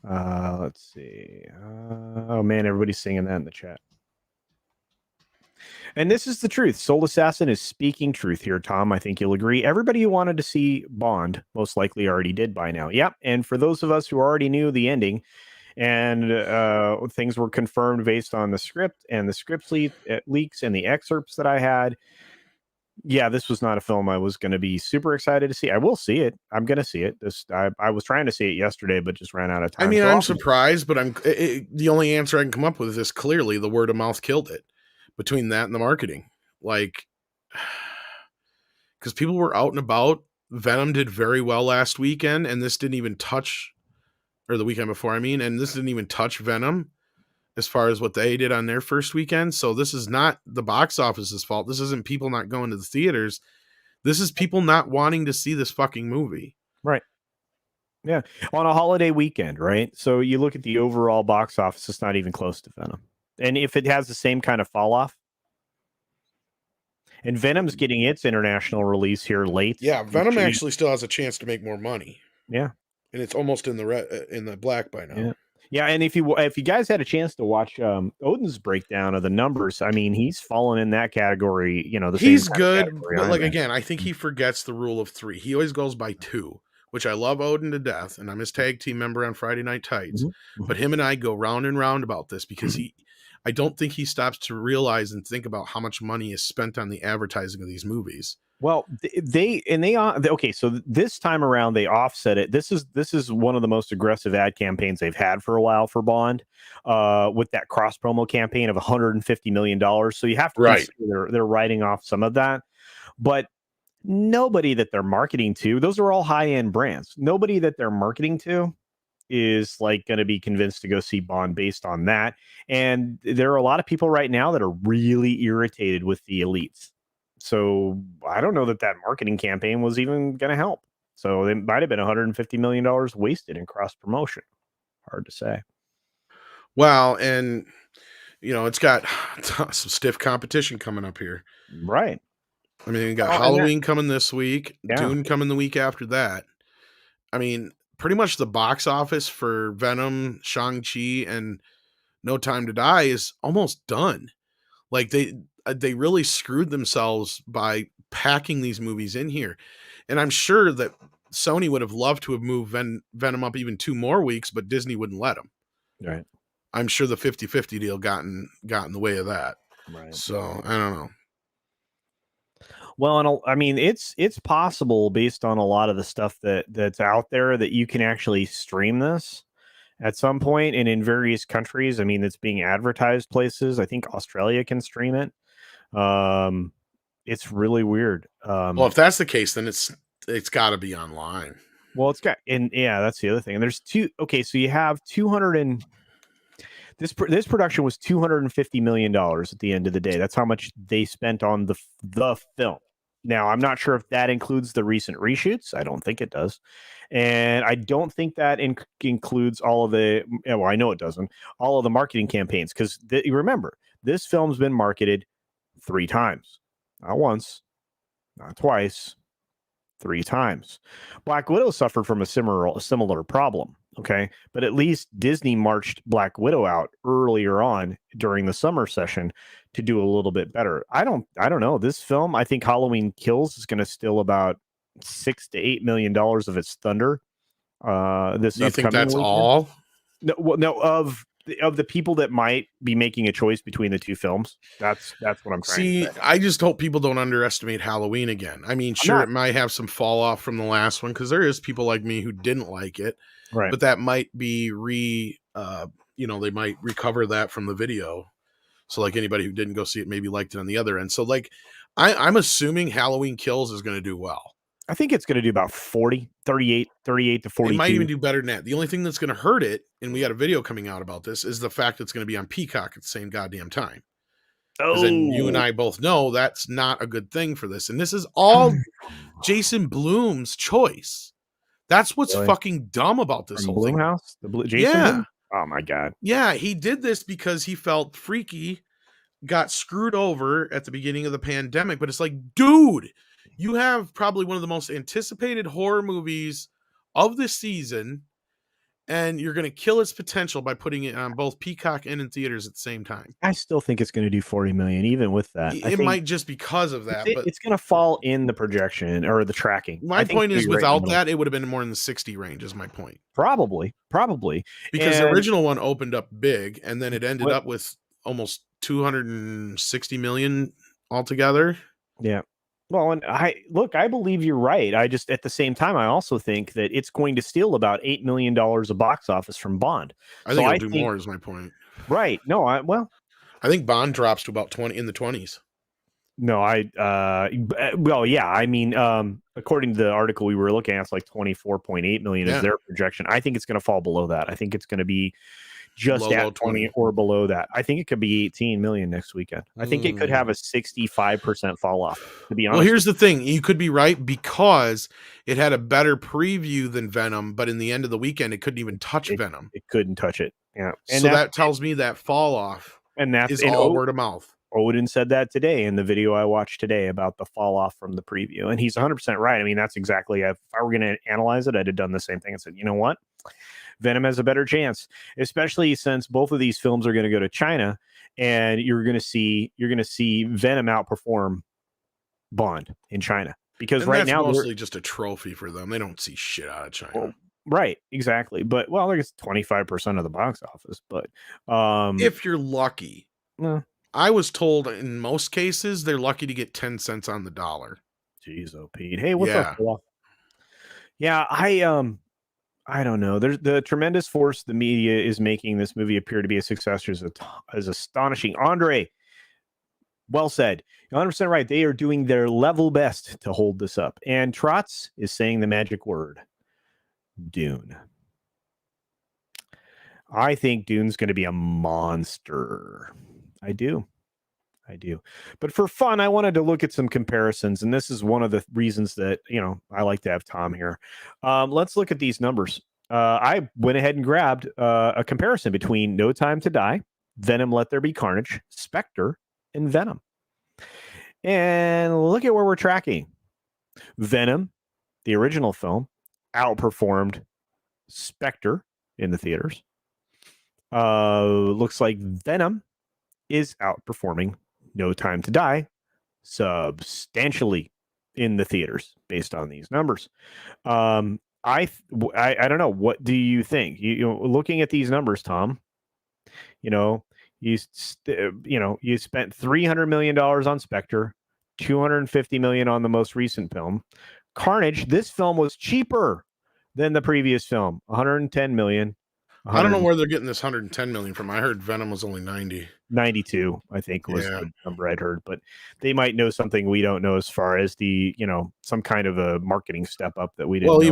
Let's see. Oh man, everybody's singing that in the chat. And this is the truth. Soul Assassin is speaking truth here, Tom. I think you'll agree. Everybody who wanted to see Bond most likely already did by now. Yep. And for those of us who already knew the ending, and things were confirmed based on the script and the script leaks and the excerpts that I had. Yeah, this was not a film I was going to be super excited to see. I will see it. I'm going to see it. I was trying to see it yesterday, but just ran out of time. I mean, I'm surprised, but the only answer I can come up with is clearly the word of mouth killed it. Between that and the marketing, like, because people were out and about. Venom did very well last weekend, and this didn't even touch. Or the weekend before, and this didn't even touch Venom as far as what they did on their first weekend. So this is not the box office's fault. This isn't people not going to the theaters. This is people not wanting to see this fucking movie. Right. Yeah. On a holiday weekend, right? So you look at the overall box office, it's not even close to Venom. And if it has the same kind of fall off, and Venom's getting its international release here late. Yeah, Venom actually still has a chance to make more money. Yeah. And it's almost in the black by now. Yeah, and if you guys had a chance to watch Odin's breakdown of the numbers, I mean, he's fallen in that category. He's good, but like again, I think he forgets the rule of 3. He always goes by 2, which I love Odin to death, and I'm his tag team member on Friday Night Tights. Mm-hmm. But him and I go round and round about this because I don't think he stops to realize and think about how much money is spent on the advertising of these movies. Well, okay. So this time around, they offset it. This is one of the most aggressive ad campaigns they've had for a while for Bond, with that cross promo campaign of $150 million. So you have to consider they're writing off some of that, but nobody that they're marketing to, those are all high end brands. Nobody that they're marketing to is like going to be convinced to go see Bond based on that. And there are a lot of people right now that are really irritated with the elites. So I don't know that marketing campaign was even going to help. So it might have been $150 million wasted in cross promotion. Hard to say. Well, and it's got some stiff competition coming up here. Right. I mean, you got Halloween coming this week, Dune coming the week after that. I mean, pretty much the box office for Venom, Shang-Chi, and No Time to Die is almost done. Like they really screwed themselves by packing these movies in here. And I'm sure that Sony would have loved to have moved Venom up even 2 more weeks, but Disney wouldn't let them. Right. I'm sure the 50-50 deal got in the way of that. Right. So I don't know. Well, and I mean, it's possible based on a lot of the stuff that's out there that you can actually stream this at some point, and in various countries. I mean, it's being advertised places. I think Australia can stream it. It's really weird. Well, if that's the case, then it's got to be online. Well, it's got, and yeah, that's the other thing. And there's two. Okay, so you have 200 and this production was $250 million at the end of the day. That's how much they spent on the film. Now, I'm not sure if that includes the recent reshoots. I don't think it does. And I don't think that includes all of the, well, I know it doesn't, all of the marketing campaigns. Because remember, this film's been marketed 3 times. Not once, not twice, 3 times. Black Widow suffered from a similar problem. Okay. But at least Disney marched Black Widow out earlier on during the summer session to do a little bit better. I don't know. This film, I think Halloween Kills is going to steal about $6 to $8 million of its thunder. This Do you think that's weekend. all? No, well, no, of the people that might be making a choice between the 2 films. That's what I'm trying to say. I just hope people don't underestimate Halloween again. I mean, sure, it might have some fall off from the last one because there is people like me who didn't like it, right? But that might be they might recover that from the video. So like anybody who didn't go see it maybe liked it on the other end. So like I'm assuming Halloween Kills is going to do well. I think it's going to do about 38 to 42. It might even do better than that. The only thing that's going to hurt it, and we got a video coming out about this, is the fact that it's going to be on Peacock at the same goddamn time. Because then you and I both know that's not a good thing for this. And this is all Jason Blum's choice. That's what's fucking dumb about this whole thing. Blumhouse? Jason Blum? Oh my God. Yeah, he did this because he felt Freaky got screwed over at the beginning of the pandemic. But it's like, dude, you have probably one of the most anticipated horror movies of the season, and you're going to kill its potential by putting it on both Peacock and in theaters at the same time. I still think it's going to do 40 million, even with that. It might just because of that, but it's going to fall in the projection or the tracking. My point is, without that, it would have been more in the 60 range. Is my point. Probably, because the original one opened up big, and then it ended up with almost 260 million altogether. Yeah. Well, and I believe you're right. I just, at the same time, I also think that it's going to steal about $8 million of box office from Bond. I think it'll do more, is my point. Right. No, I think Bond drops to about 20 in the 20s. No, well, yeah. I mean, according to the article we were looking at, it's like 24.8 million is their projection. I think it's going to fall below that. I think it's going to be just at 20 or below that. I think it could be 18 million next weekend. I think it could have a 65% fall off, to be honest. Well, here's the thing. You could be right because it had a better preview than Venom, but in the end of the weekend, it couldn't even touch Venom. It couldn't touch it. Yeah. And so that tells me that fall off is all word of mouth. Odin said that today in the video I watched today about the fall off from the preview. And he's 100% right. I mean, that's exactly, if I were going to analyze it, I'd have done the same thing and said, you know what? Venom has a better chance, especially since both of these films are going to go to China, and you're going to see Venom outperform Bond in China, because right now mostly just a trophy for them. They don't see shit out of China. Well, right, exactly. But it's 25% of the box office. But if you're lucky, I was told in most cases they're lucky to get 10 cents on the dollar. Jeez, oh Pete. Hey, what's up? Yeah, I don't know. There's the tremendous force the media is making this movie appear to be a success is astonishing. Andre, well said. You're 100% right. They are doing their level best to hold this up. And Trotz is saying the magic word, Dune. I think Dune's going to be a monster. I do. But for fun, I wanted to look at some comparisons, and this is one of the reasons that, I like to have Tom here. Let's look at these numbers. I went ahead and grabbed a comparison between No Time to Die, Venom Let There Be Carnage, Spectre, and Venom. And look at where we're tracking. Venom, the original film, outperformed Spectre in the theaters. Looks like Venom is outperforming No Time to Die substantially in the theaters based on these numbers. I don't know. What do you think? Looking at these numbers, Tom, you know, you spent $300 million on Spectre, 250 million on the most recent film. Carnage, this film was cheaper than the previous film, 110 million. I don't know where they're getting this 110 million from. I heard Venom was only 90. 92, I think, was the number I'd heard, but they might know something we don't know as far as the, some kind of a marketing step up that we didn't know. Well,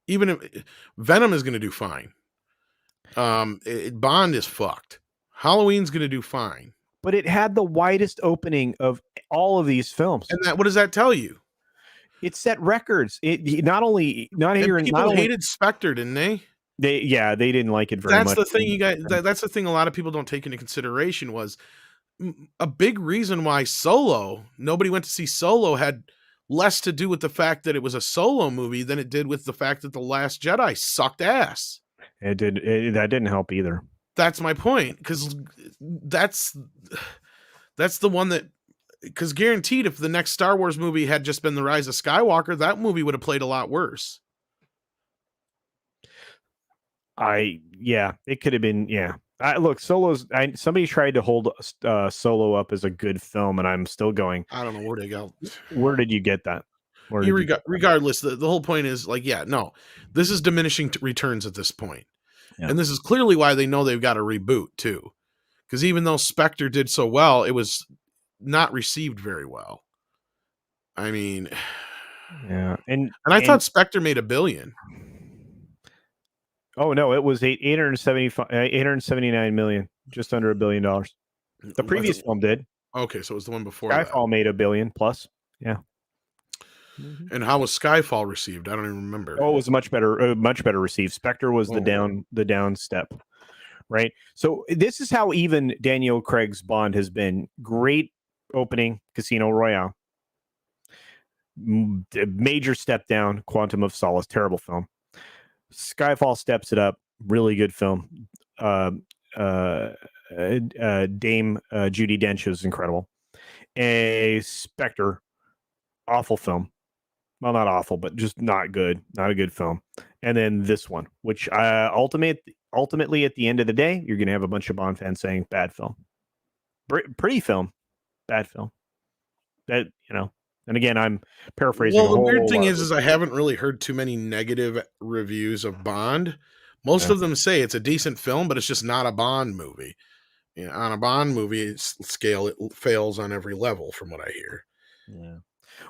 even if Venom is going to do fine. Bond is fucked. Halloween's going to do fine. But it had the widest opening of all of these films. And what does that tell you? It set records. People hated Spectre, didn't they? They didn't like it very much. That's the thing that's the thing a lot of people don't take into consideration was a big reason why nobody went to see Solo had less to do with the fact that it was a Solo movie than it did with the fact that The Last Jedi sucked ass. That didn't help either. That's my point, because that's the one that, because guaranteed if the next Star Wars movie had just been The Rise of Skywalker, that movie would have played a lot worse. It could have been. Look, somebody tried to hold Solo up as a good film, and I'm still going. I don't know where they go. Where did you get that? Regardless, the whole point is this is diminishing returns at this point. Yeah. And this is clearly why they know they've got a reboot too. Because even though Spectre did so well, it was not received very well. I mean, yeah. And I thought Spectre made $1 billion. Oh no, it was 879 million, just under $1 billion. The previous film did. Okay, so it was the one before Skyfall made $1 billion plus. Yeah. And how was Skyfall received? I don't even remember. Oh, it was much better received. Spectre was the down step, right? So this is how even Daniel Craig's Bond has been. Great opening, Casino Royale. Major step down, Quantum of Solace, terrible film. Skyfall steps it up, really good film. Dame Judi Dench is incredible. A Spectre, awful film. Well, not awful, but just not good. Not a good film. And then this one, which ultimately at the end of the day, you're going to have a bunch of Bond fans saying bad film. Pretty film, bad film. That, and again, I'm paraphrasing. Well, the weird thing is I haven't really heard too many negative reviews of Bond. Most of them say it's a decent film, but it's just not a Bond movie. On a Bond movie scale, it fails on every level from what I hear. Yeah.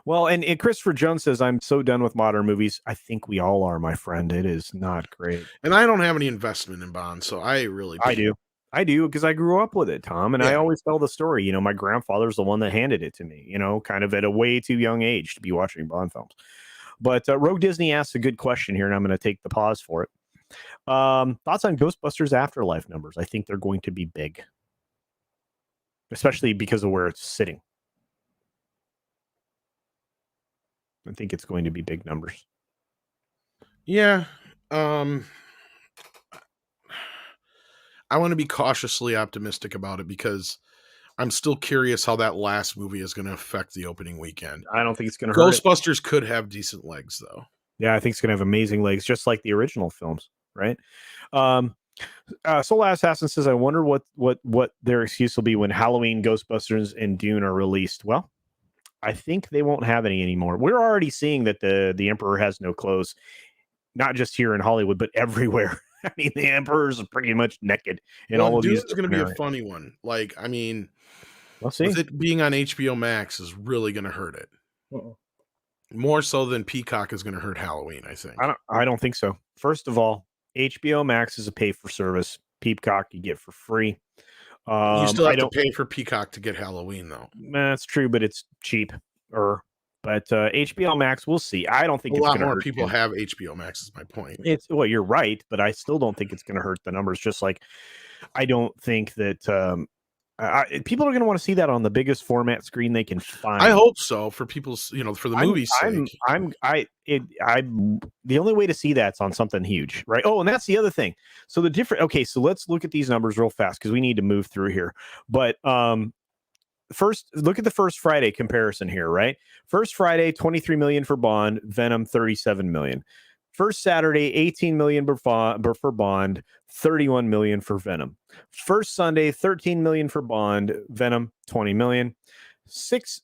Well, and Christopher Jones says, I'm so done with modern movies. I think we all are, my friend. It is not great. And I don't have any investment in Bond, so I really do. I do, because I grew up with it, Tom, and I always tell the story. My grandfather's the one that handed it to me, kind of at a way too young age to be watching Bond films. But Rogue Disney asks a good question here, and I'm going to take the pause for it. Thoughts on Ghostbusters Afterlife numbers? I think they're going to be big, especially because of where it's sitting. I think it's going to be big numbers. Yeah. I want to be cautiously optimistic about it because I'm still curious how that last movie is going to affect the opening weekend. I don't think it's going to hurt. Ghostbusters could have decent legs, though. Yeah, I think it's going to have amazing legs, just like the original films, right? Soul Assassin says, I wonder what their excuse will be when Halloween, Ghostbusters, and Dune are released. Well, I think they won't have any anymore. We're already seeing that the Emperor has no clothes, not just here in Hollywood, but everywhere. I mean, the Emperor's pretty much naked in all of these. It's going to be a funny one. We'll see. With it being on HBO Max is really going to hurt it. More so than Peacock is going to hurt Halloween, I think. I don't think so. First of all, HBO Max is a pay for service. Peacock you get for free. You still have to pay for Peacock to get Halloween, though. That's true, but it's cheap. But HBO Max, we'll see. I don't think a lot more people have HBO Max. Is my point. You're right, but I still don't think it's going to hurt the numbers. Just like I don't think that People are going to want to see that on the biggest format screen they can I find. hope so for people's, for the movie's sake. The only way to see that's on something huge, right? Oh, and that's the other thing. So so let's look at these numbers real fast because we need to move through here. But first, look at the first Friday comparison here, right? First Friday, 23 million for Bond, Venom 37 million. First Saturday, 18 million for Bond, 31 million for Venom. First Sunday, 13 million for Bond, Venom 20 million. It's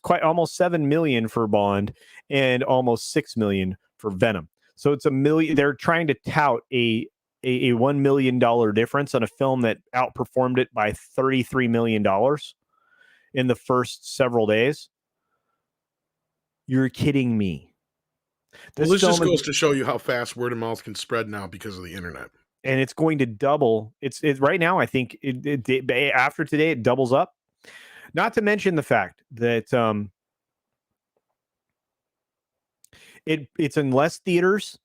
quite almost 7 million for Bond and almost 6 million for Venom. So it's a million. They're trying to tout a $1 million difference on a film that outperformed it by $33 million in the first several days. You're kidding me. This just goes to show you how fast word of mouth can spread now because of the internet. And it's going to double. It's right now. I think after today, it doubles up. Not to mention the fact that it's in less theaters,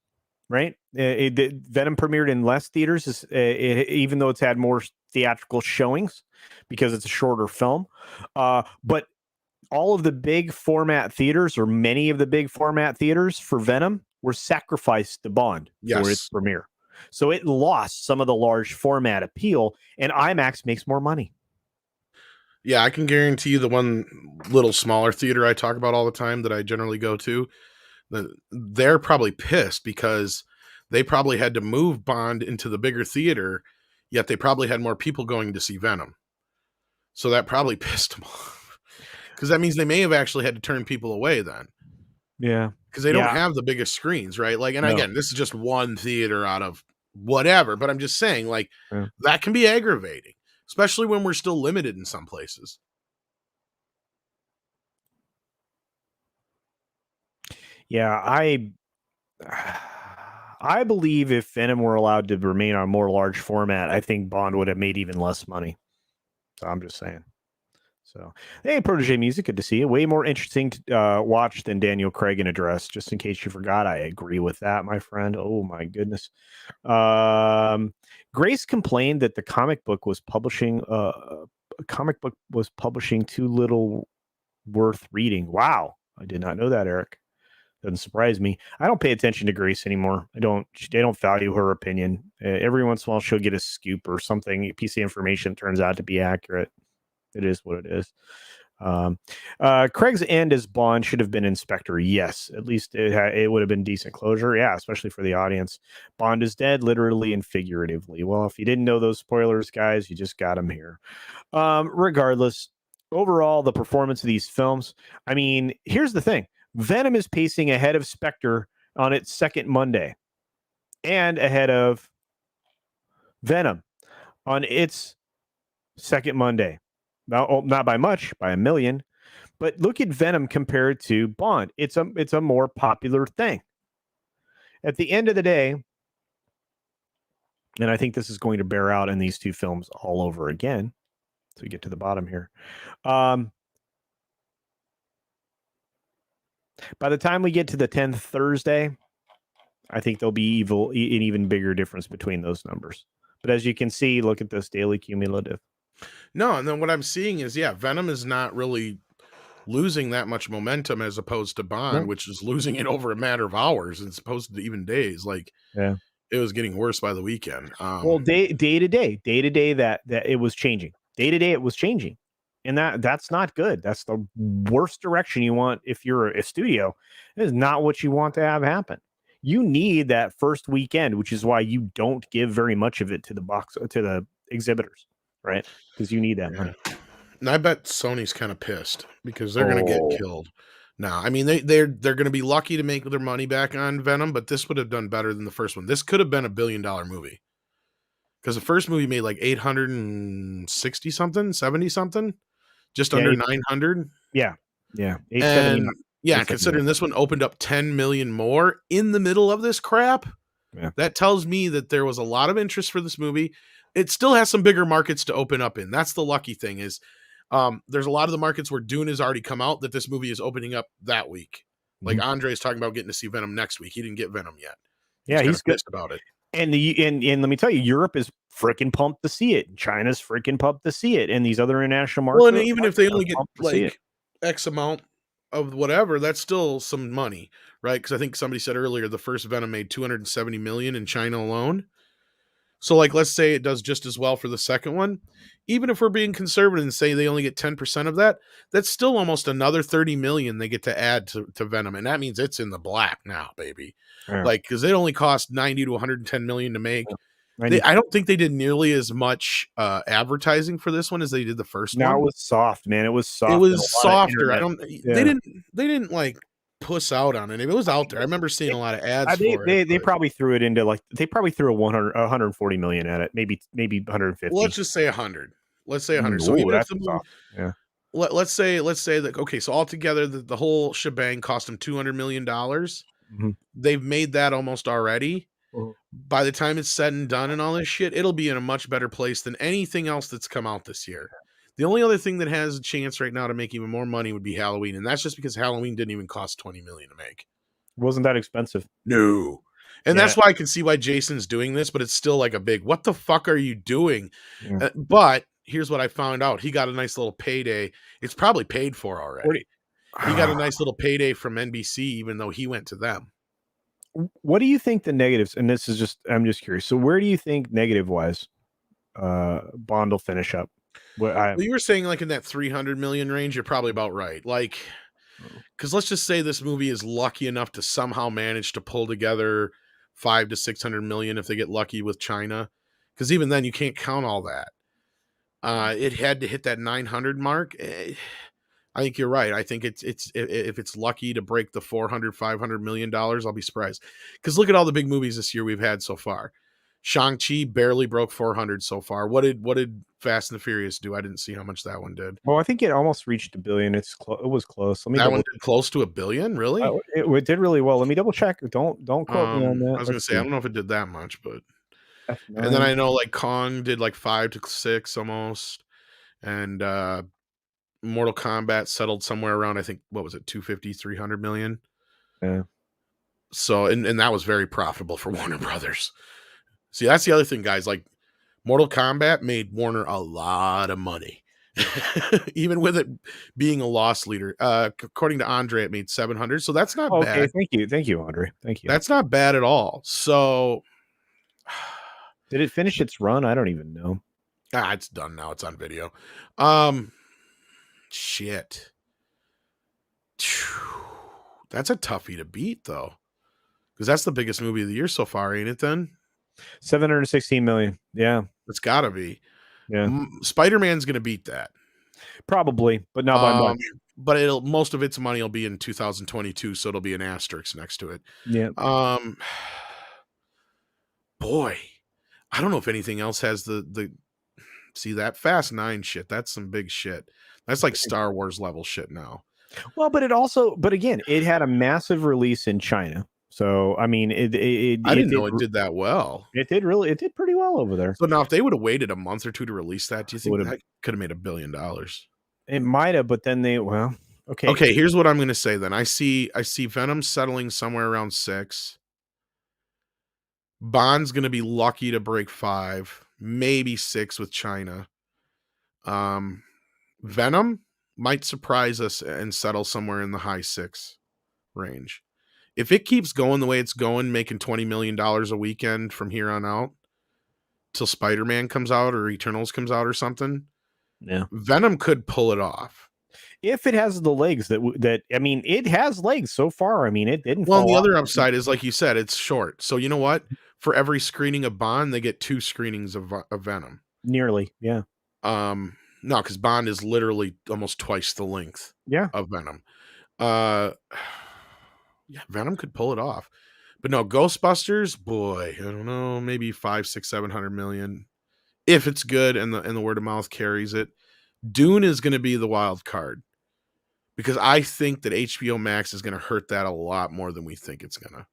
right? Venom premiered in less theaters, even though it's had more theatrical showings because it's a shorter film. But all of the big format theaters, or many of the big format theaters for Venom, were sacrificed to Bond for its premiere. So it lost some of the large format appeal, and IMAX makes more money. Yeah, I can guarantee you the one little smaller theater I talk about all the time that I generally go to, they're probably pissed because they probably had to move Bond into the bigger theater, yet they probably had more people going to see Venom. So that probably pissed them off. Because that means they may have actually had to turn people away then. Yeah. Because they don't have the biggest screens, right? Like, and again, this is just one theater out of whatever, but I'm just saying, like, that can be aggravating, especially when we're still limited in some places. Yeah, I believe if Venom were allowed to remain on a more large format, I think Bond would have made even less money. So I'm just saying. So, hey, Protege Music, good to see you. Way more interesting to watch than Daniel Craig in Address. Just in case you forgot, I agree with that, my friend. Oh my goodness. Grace complained that the comic book was publishing too little worth reading. Wow, I did not know that, Eric. Doesn't surprise me. I don't pay attention to Grace anymore. I don't value her opinion. Every once in a while, she'll get a scoop or something. A piece of information turns out to be accurate. It is what it is. Craig's end as Bond should have been Inspector. Yes, at least it would have been decent closure. Yeah, especially for the audience. Bond is dead, literally and figuratively. Well, if you didn't know those spoilers, guys, you just got them here. Regardless, overall, the performance of these films. I mean, here's the thing: Venom is pacing ahead of Spectre on its second Monday, and ahead of Venom on its second Monday. Not by much, by a million, but look at Venom compared to Bond. It's a more popular thing. At the end of the day, and I think this is going to bear out in these two films all over again. So we get to the bottom here. By the time we get to the 10th Thursday, I think there'll be an even bigger difference between those numbers. But as you can see, look at this daily cumulative. No, and then what I'm seeing is, Venom is not really losing that much momentum as opposed to Bond, which is losing it over a matter of hours as opposed to even days. Like, it was getting worse by the weekend. Well, day to day, that it was changing. Day to day, it was changing, and that's not good. That's the worst direction you want if you're a studio. It is not what you want to have happen. You need that first weekend, which is why you don't give very much of it to the exhibitors, right? Because you need that money. And I bet Sony's kind of pissed because they're going to get killed. Now, I mean, they're going to be lucky to make their money back on Venom, but this would have done better than the first one. This could have been $1 billion movie because the first movie made like 860 something, 70 something, just under 900. Yeah. And considering this one opened up 10 million more in the middle of this crap, that tells me that there was a lot of interest for this movie. It still has some bigger markets to open up in. That's the lucky thing is there's a lot of the markets where Dune has already come out that this movie is opening up that week. Like Andre's talking about getting to see Venom next week. He didn't get Venom yet. He's pissed about it. And and let me tell you, Europe is freaking pumped to see it. China's freaking pumped to see it, and these other international Well, and markets even if they are only get pumped to see it. like X amount of whatever, that's still some money, right? Because I think somebody said earlier the first Venom made 270 million in China alone. So, like, let's say it does just as well for the second one. Even if we're being conservative and say they only get 10% of that, that's still almost another 30 million they get to add to Venom. And that means it's in the black now, baby. Yeah. Like, because it only cost 90 to 110 million to make. Yeah. I don't think they did nearly as much advertising for this one as they did the first Now one. it was soft, man. It was It soft and a was lot of softer. I internet. don't. Yeah. They didn't like puss out on it. It was out there. I remember seeing a lot of ads for it. They But probably threw it into like they probably threw a 140 million at it, maybe well, 150. let's just say 100. Let's say 100. So Ooh, even if that's the movie, soft. Yeah. let's say that, okay, so altogether the whole shebang cost them $200 million. Mhm. They've made that almost already. Mhm. By the time it's said and done and all this shit, it'll be in a much better place than anything else that's come out this year. The only other thing that has a chance right now to make even more money would be Halloween, and that's just because Halloween didn't even cost 20 million to make. Wasn't that expensive? No. And Yeah. that's why I can see why Jason's doing this, but it's still like a big, what the fuck are you doing? Yeah. But here's what I found out. He got a nice little payday. It's probably paid for already. He got a nice little payday from NBC, even though he went to them. What do you think the negatives? And this is just I'm just curious. So where do you think negative wise, Bond will finish up? Well, you were saying like in that 300 million range, you're probably about right. Like, because let's just say this movie is lucky enough to somehow manage to pull together 500 to 600 million if they get lucky with China. Because even then, you can't count all that. It had to hit that 900 mark. I think you're right. I think it's if it's lucky to break the 400 $500 million, I'll be surprised. Because look at all the big movies this year we've had so far. Shang-Chi barely broke 400 so far. What did Fast and the Furious do? I didn't see how much that one did. Well, I think it almost reached a billion. It was close. Let me That one double. did close to $1 billion, really? It did really well. Let me double check. Don't quote me on that. I was gonna say I don't know if it did that much, but and then F9. I know like Kong did like 5 to 6 almost, and Mortal Kombat settled somewhere around, I think, what was it, 250, 300 million. Yeah. So and that was very profitable for Warner Brothers. See, that's the other thing, guys. Like Mortal Kombat made Warner a lot of money. Even with it being a loss leader. According to Andre, it made 700. So that's not Okay. bad. Thank you, Andre. Thank you. That's not bad at all. So Did it finish its run? I don't even know. it's done now. It's on video. Shit. That's a toughie to beat, though. Because that's the biggest movie of the year so far, ain't it then? 716 million. Yeah. It's gotta be. Yeah. Spider-Man's gonna beat that. Probably, but not by much. But most of its money will be in 2022, so it'll be an asterisk next to it. Yeah. Boy, I don't know if anything else has the see that Fast 9 shit. That's some big shit. That's like Star Wars level shit now. Well, but again, it had a massive release in China. So I mean, I didn't know it did that well. It did pretty well over there. So now, if they would have waited a month or two to release that, do you think that could have made $1 billion? It might have, but then okay. Okay, here's what I'm going to say. Then I see Venom settling somewhere around 6. Bond's going to be lucky to break 5, maybe 6 with China. Venom might surprise us and settle somewhere in the high 6 range. If it keeps going the way it's going, making $20 million a weekend from here on out, till Spider-Man comes out or Eternals comes out or something, yeah, Venom could pull it off. If it has the legs that I mean, it has legs so far. I mean, it didn't. Well, the other upside is, like you said, it's short. So you know what? For every screening of Bond, they get 2 screenings of Venom. Nearly, yeah. No, because Bond is literally almost twice the length. Yeah. Of Venom. Yeah, Venom could pull it off. But no, Ghostbusters, boy, I don't know, maybe 500, 600, 700 million. If it's good and the word of mouth carries it. Dune is going to be the wild card. Because I think that HBO Max is going to hurt that a lot more than we think it's going to.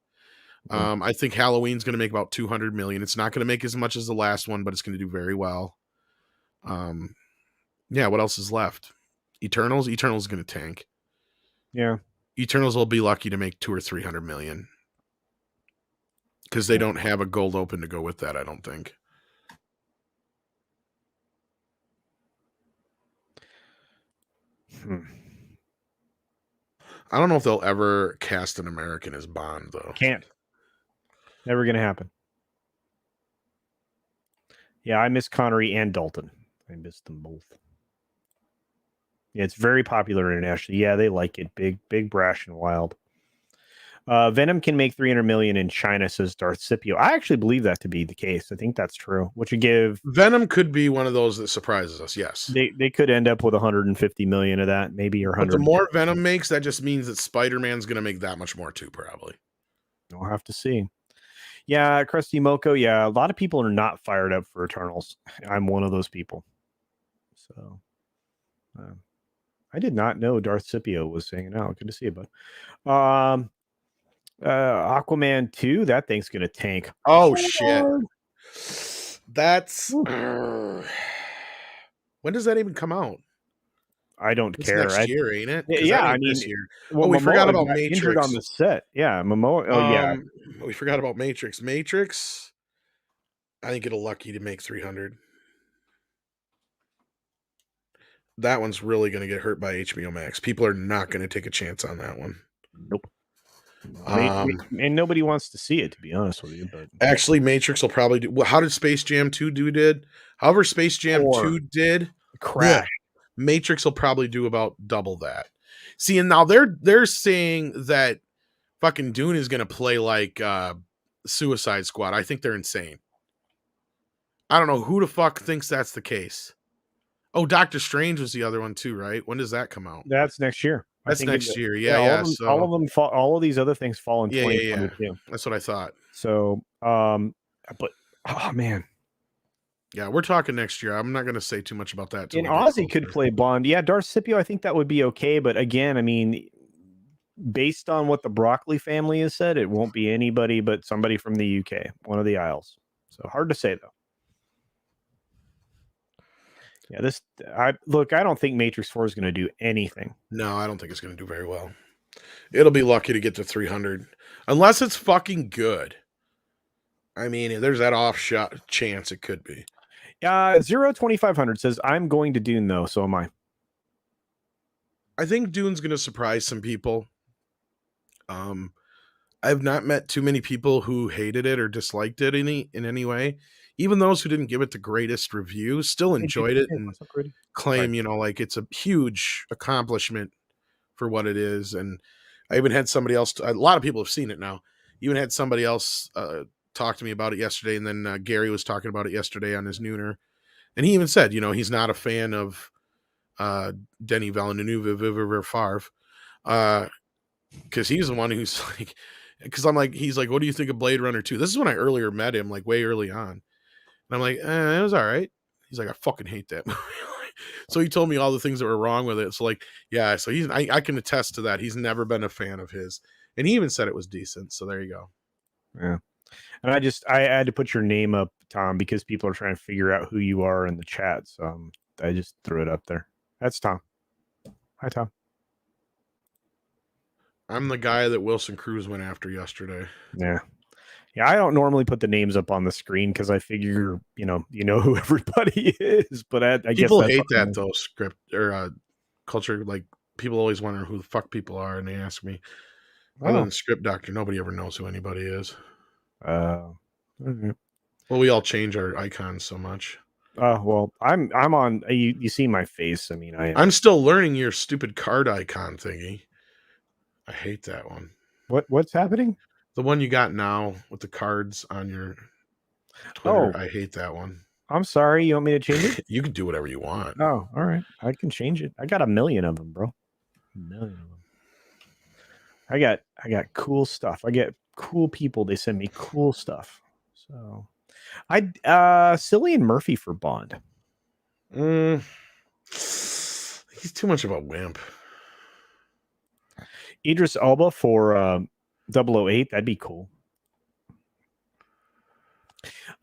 I think Halloween's going to make about 200 million. It's not going to make as much as the last one, but it's going to do very well. Yeah, what else is left? Eternals is going to tank. Yeah. Eternals will be lucky to make 200 or 300 million. because they don't have a gold open to go with that, I don't think. I don't know if they'll ever cast an American as Bond, though. Can't. Never going to happen. Yeah, I miss Connery and Dalton. I miss them both. Yeah, it's very popular internationally. Yeah, they like it. Big, brash, and wild. Venom can make 300 million in China, says Darth Scipio. I actually believe that to be the case. I think that's true. Which would give Venom could be one of those that surprises us. Yes, they could end up with 150 million of that, maybe, or 100. But the more Venom makes, that just means that Spider-Man's going to make that much more too, probably. We'll have to see. Yeah, Krusty Moko. Yeah, a lot of people are not fired up for Eternals. I'm one of those people. So, I did not know Darth Scipio was hanging out. Good to see you, bud. Aquaman 2, that thing's gonna tank. Oh shit. That's when does that even come out? I don't It's care. Next year, ain't it? Yeah, I mean, this year. Well, we Momoa forgot about got injured Matrix on the set. Yeah, Momoa. Oh yeah, we forgot about Matrix. Matrix, I think it'll lucky to make 300. That one's really going to get hurt by HBO Max. People are not going to take a chance on that one. Nope. And nobody wants to see it, to be honest with you. But actually, Matrix will probably do. Well, how did Space Jam 2 did? However, Space Jam 2 did crash. Matrix will probably do about double that. See, and now they're saying that fucking Dune is going to play like Suicide Squad. I think they're insane. I don't know who the fuck thinks that's the case. Oh, Doctor Strange was the other one too, right? When does that come out? That's next year. That's next year. Yeah. All of them fall. All of these other things fall in 2022. Yeah. That's what I thought. So, but oh man. Yeah, we're talking next year. I'm not going to say too much about that. And Ozzy could play Bond. Yeah, Darth Scipio, I think that would be okay. But again, I mean, based on what the Broccoli family has said, it won't be anybody but somebody from the UK, one of the Isles. So hard to say, though. Yeah, I don't think Matrix 4 is going to do anything. No, I don't think it's going to do very well. It'll be lucky to get to 300. Unless it's fucking good. I mean, there's that off shot chance it could be. 02500 says, I'm going to Dune, though, so am I. I think Dune's going to surprise some people. I've not met too many people who hated it or disliked it in any way. Even those who didn't give it the greatest review still enjoyed it and claim, like it's a huge accomplishment for what it is. And I even had somebody else, a lot of people have seen it now. Even had somebody else talk to me about it yesterday. And then Gary was talking about it yesterday on his Nooner. And he even said, he's not a fan of Denis Villeneuve Favre. Because he's the one who's like, because I'm like, he's like, what do you think of Blade Runner 2? This is when I earlier met him, like way early on. And I'm like, it was all right. He's like, I fucking hate that movie. So he told me all the things that were wrong with it. So like, yeah, so I can attest to that. He's never been a fan of his. And he even said it was decent. So there you go. Yeah. And I had to put your name up, Tom, because people are trying to figure out who you are in the chat. So I just threw it up there. That's Tom. Hi, Tom. I'm the guy that Wilson Cruz went after yesterday. Yeah. Yeah, I don't normally put the names up on the screen because I figure, you know who everybody is. But I guess people hate that though. Script or culture, like people always wonder who the fuck people are, and they ask me. Other than Script Doctor, nobody ever knows who anybody is. Okay. Well, we all change our icons so much. Well, I'm on. You see my face. I mean, I'm still learning your stupid card icon thingy. I hate that one. What's happening? The one you got now with the cards on your Twitter. I hate that one. I'm sorry. You want me to change it? You can do whatever you want. Oh, all right. I can change it. I got 1 million of them, bro. 1 million of them. I got cool stuff. I get cool people. They send me cool stuff. So Cillian Murphy for Bond. He's too much of a wimp. Idris Elba for 008. That'd be cool.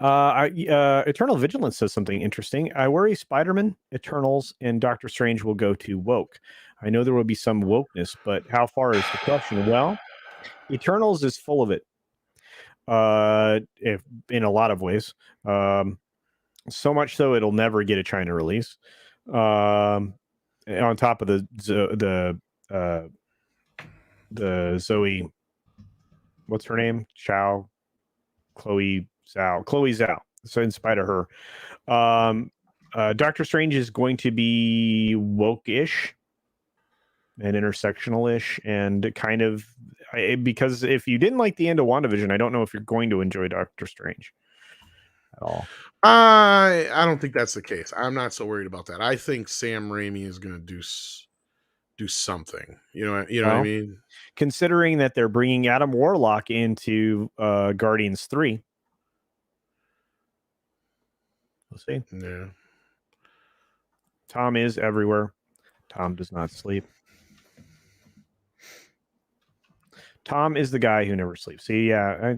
Eternal Vigilance says something interesting. I worry Spider-Man, Eternals, and Doctor Strange will go too woke. I know there will be some wokeness, but how far is the question? Well, Eternals is full of it. if in a lot of ways. So much so it'll never get a China release. On top of the Zoe, what's her name? Chloe Zhao. So in spite of her, Doctor Strange is going to be woke-ish and intersectional-ish, and kind of because if you didn't like the end of WandaVision, I don't know if you're going to enjoy Doctor Strange at all. I don't think that's the case. I'm not so worried about that. I think Sam Raimi is going to do something. You know what I mean? Considering that they're bringing Adam Warlock into Guardians 3. We'll see. Yeah. Tom is everywhere. Tom does not sleep. Tom is the guy who never sleeps. See, yeah.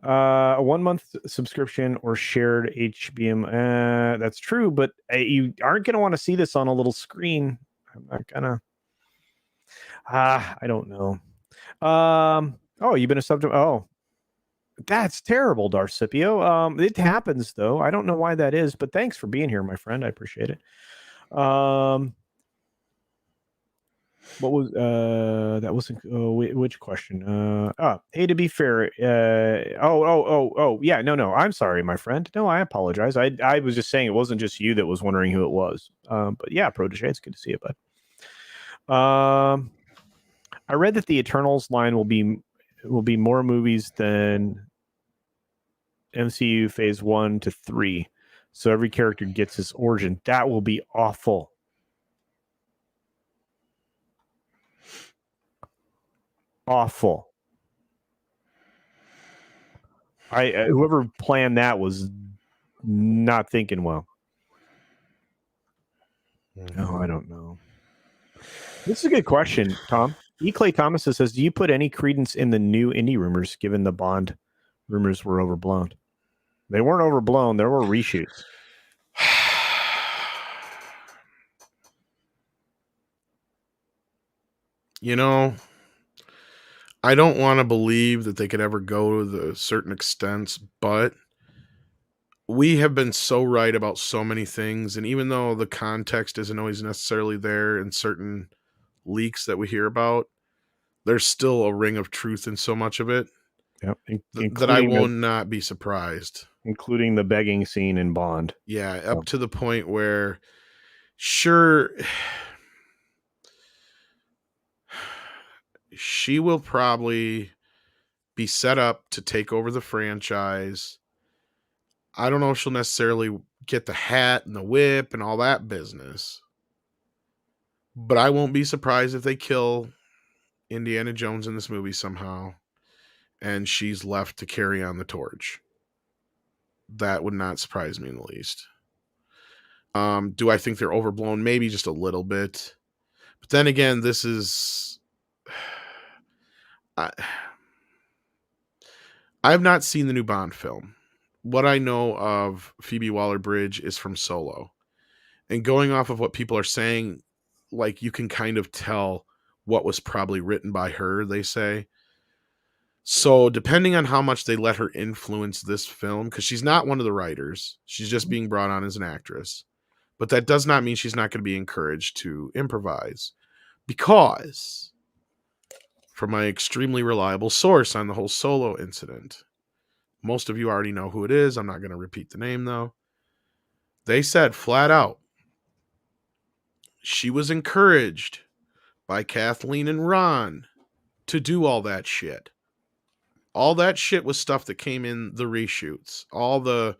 A 1 month subscription or shared HBM. That's true, but you aren't going to want to see this on a little screen. I'm not gonna. I don't know. Oh, you've been a subject. Oh, that's terrible, Darcipio. It happens though. I don't know why that is, but thanks for being here, my friend. I appreciate it. What was that wasn't which question? Hey, to be fair, yeah, no, I'm sorry, my friend. No, I apologize. I was just saying it wasn't just you that was wondering who it was. But yeah, Protege, it's good to see you, bud. I read that the Eternals line will be more movies than MCU Phase 1 to 3, so every character gets his origin. That will be awful. Awful. Whoever planned that was not thinking well. No, I don't know. This is a good question, Tom. E. Clay Thomas says, do you put any credence in the new indie rumors, given the Bond rumors were overblown? They weren't overblown. There were reshoots. You know, I don't want to believe that they could ever go to the certain extents, but we have been so right about so many things. And even though the context isn't always necessarily there in certain leaks that we hear about, there's still a ring of truth in so much of it. Yep. That I will not be surprised. Including the begging scene in Bond. Yeah, up to the point where, sure, she will probably be set up to take over the franchise. I don't know if she'll necessarily get the hat and the whip and all that business. But I won't be surprised if they kill Indiana Jones in this movie somehow and she's left to carry on the torch. That would not surprise me in the least. Do I think they're overblown? Maybe just a little bit. But then again, this is... I have not seen the new Bond film. What I know of Phoebe Waller-Bridge is from Solo. And going off of what people are saying, like, you can kind of tell what was probably written by her, they say. So depending on how much they let her influence this film, because she's not one of the writers, she's just being brought on as an actress. But that does not mean she's not going to be encouraged to improvise. Because, from my extremely reliable source on the whole Solo incident, most of you already know who it is. I'm not going to repeat the name, though. They said flat out, she was encouraged by Kathleen and Ron to do all that shit. All that shit was stuff that came in the reshoots. All the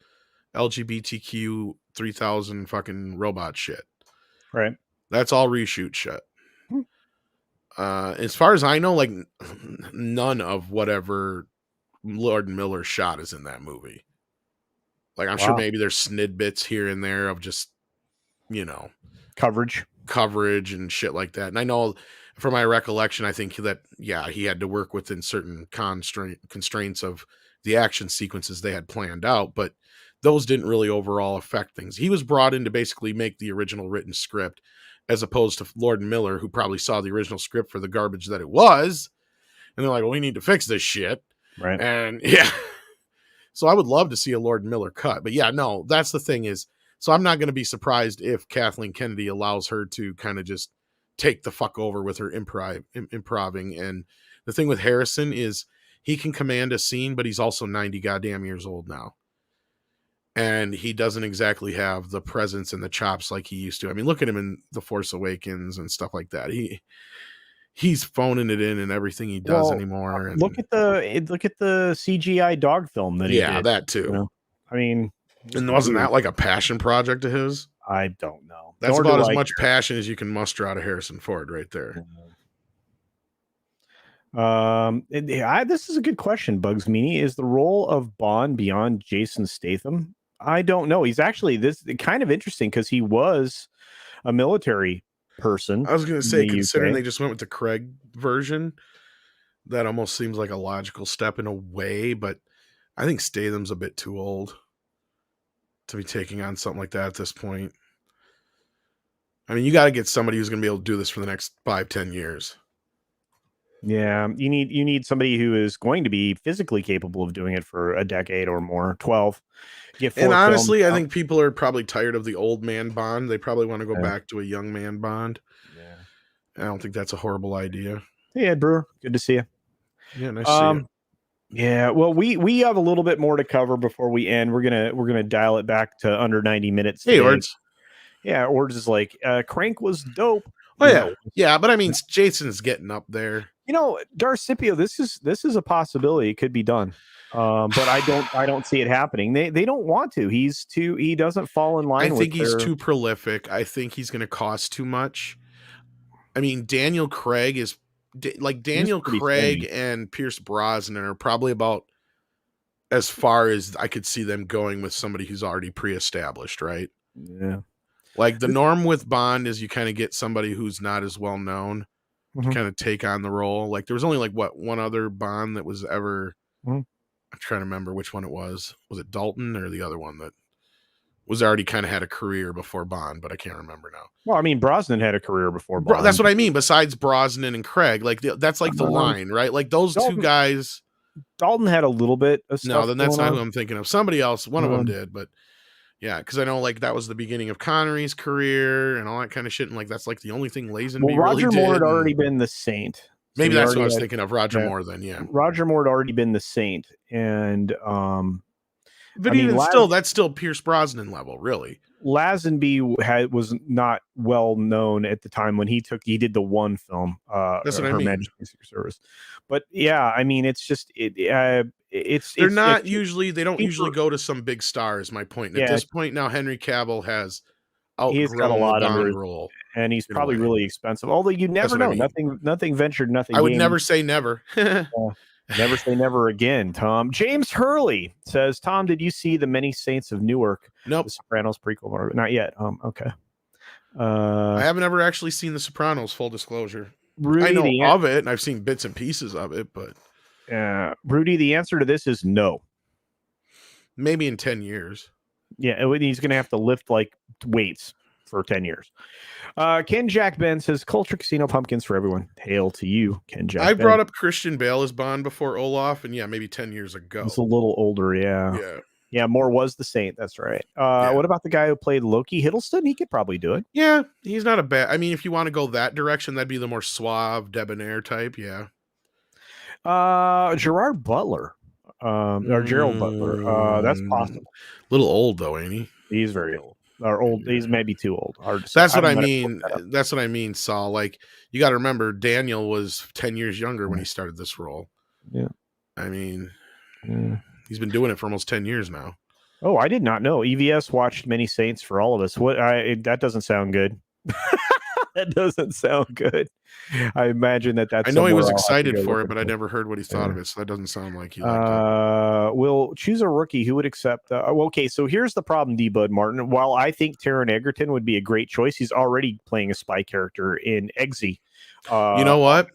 LGBTQ 3000 fucking robot shit. Right. That's all reshoot shit. As far as I know, like, none of whatever Lord Miller shot is in that movie. Like, I'm sure maybe there's snidbits here and there of just, you know, coverage and shit like that. And I know from my recollection, I think that, yeah, he had to work within certain constraints of the action sequences they had planned out, but those didn't really overall affect things. He was brought in to basically make the original written script, as opposed to Lord Miller, who probably saw the original script for the garbage that it was. And they're like, well, we need to fix this shit. Right. And yeah, so I would love to see a Lord Miller cut. But yeah, no, that's the thing is, so I'm not going to be surprised if Kathleen Kennedy allows her to kind of just take the fuck over with her improving. And the thing with Harrison is he can command a scene, but he's also 90 goddamn years old now. And he doesn't exactly have the presence and the chops like he used to. I mean, look at him in The Force Awakens and stuff like that. He's phoning it in everything he does anymore. And look at the CGI dog film that he did. That too. You know? I mean, and wasn't that like a passion project of his? I don't know. That's about as much passion as you can muster out of Harrison Ford right there. This is a good question, Bugs Meanie. Is the role of Bond beyond Jason Statham? I don't know. He's actually this kind of interesting because he was a military person. I was going to say, considering they just went with the Craig version, that almost seems like a logical step in a way, but I think Statham's a bit too old to be taking on something like that at this point. I mean, you got to get somebody who's going to be able to do this for the next 5-10 years. Yeah, you need somebody who is going to be physically capable of doing it for a decade or more, 12. And honestly, I think people are probably tired of the old man Bond. They probably want to go back to a young man Bond. Yeah, I don't think that's a horrible idea. Hey, Ed Brewer, good to see you. Yeah, nice to see you. Yeah, well, we have a little bit more to cover before we end. We're gonna dial it back to under 90 minutes. Hey, Ords. Yeah, Ords is like, Crank was dope. Oh yeah, but I mean, Jason's getting up there. You know, Darcipio, this is a possibility. It could be done, but I don't see it happening. They don't want to. He doesn't fall in line. I think he's too prolific. I think he's going to cost too much. I mean, Daniel Craig is like Daniel Craig and Pierce Brosnan are probably about as far as I could see them going with somebody who's already pre-established, right? Yeah. Like the norm with Bond is you kind of get somebody who's not as well known to kind of take on the role. Like there was only like one other Bond that was ever. I'm trying to remember which one it was. Was it Dalton or the other one that was already kind of had a career before Bond? But I can't remember now. Well, I mean, Brosnan had a career before Bond. That's what I mean. Besides Brosnan and Craig, like that's like the line, right? Like those two guys. Dalton had a little bit of stuff. No, then that's not who I'm thinking of. Somebody else. One of them did, but. Yeah, because I know like that was the beginning of Connery's career and all that kind of shit, and like that's like the only thing Lazenby really did. Roger Moore had already been the Saint. Maybe that's what I was thinking of. Roger Moore, then Roger Moore had already been the Saint, and but even still, that's still Pierce Brosnan level, really. Lazenby was not well known at the time when he did the one film. That's what I mean. Majesty's Secret Service, but yeah, I mean, it's just they don't usually go to some big star is my point. And at this point now, Henry Cavill has outgrown the Bond role, and he's probably really expensive. Although you never know, nothing ventured, nothing. I would never say never. Never say never again, Tom. James Hurley says, Tom, did you see The Many Saints of Newark? Nope. The Sopranos prequel? Not yet. Okay. I haven't ever actually seen The Sopranos, full disclosure. I know of it, and I've seen bits and pieces of it, but... Rudy, the answer to this is no. Maybe in 10 years. Yeah, he's going to have to lift like weights for 10 years. Ken Jack Ben says, Culture Casino pumpkins for everyone. Hail to you, Ken Jack I brought up Christian Bale as Bond before Olaf, and maybe 10 years ago. He's a little older, yeah. Moore was the Saint, that's right. What about the guy who played Loki Hiddleston? He could probably do it. Yeah, he's not a bad... I mean, if you want to go that direction, that'd be the more suave, debonair type, yeah. Gerard Butler, or Gerald Butler. That's possible. A little old though, ain't he? He's very old. Or old. He's maybe too old. That's what I mean. That's what I mean, Saul. Like you got to remember, Daniel was 10 years younger when he started this role. Yeah. I mean, he's been doing it for almost 10 years now. Oh, I did not know. EVS watched Many Saints for all of us. That doesn't sound good. That doesn't sound good. I imagine that's. I know he was excited for it, but I never heard what he thought of it, so that doesn't sound like he liked it. We'll choose a rookie who would accept. Okay, so here's the problem, D. Bud Martin. While I think Taron Egerton would be a great choice, he's already playing a spy character in Eggsy. You know what?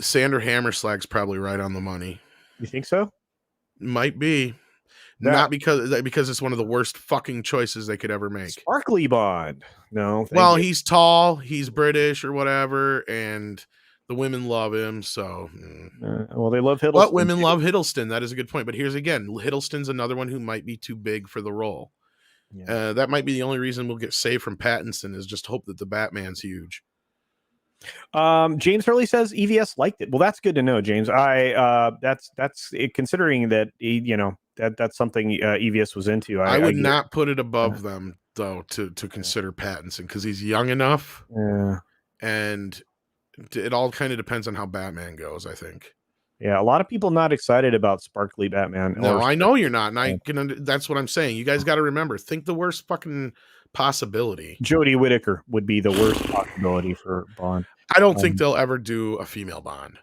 Sander Hammerslag's probably right on the money. You think so? Might be. Not because it's one of the worst fucking choices they could ever make. Sparkly Bond. No. Well, he's tall, he's British or whatever, and The women love him, so. Well, they love Hiddleston. But women love Hiddleston. That is a good point. But here's again, Hiddleston's another one who might be too big for the role. Yeah. That might be the only reason we'll get saved from Pattinson is just hope that the Batman's huge. James Hurley says EVS liked it. Well, that's good to know, James. That's considering that that's something EVS was into. I would not put it above them though to consider Pattinson because he's young enough. Yeah. And it all kind of depends on how Batman goes, I think. Yeah, a lot of people not excited about sparkly Batman. No, I know you're not, and that's what I'm saying. You guys got to remember, think the worst fucking possibility. Jodie Whittaker would be the worst possibility for Bond. I don't think they'll ever do a female Bond.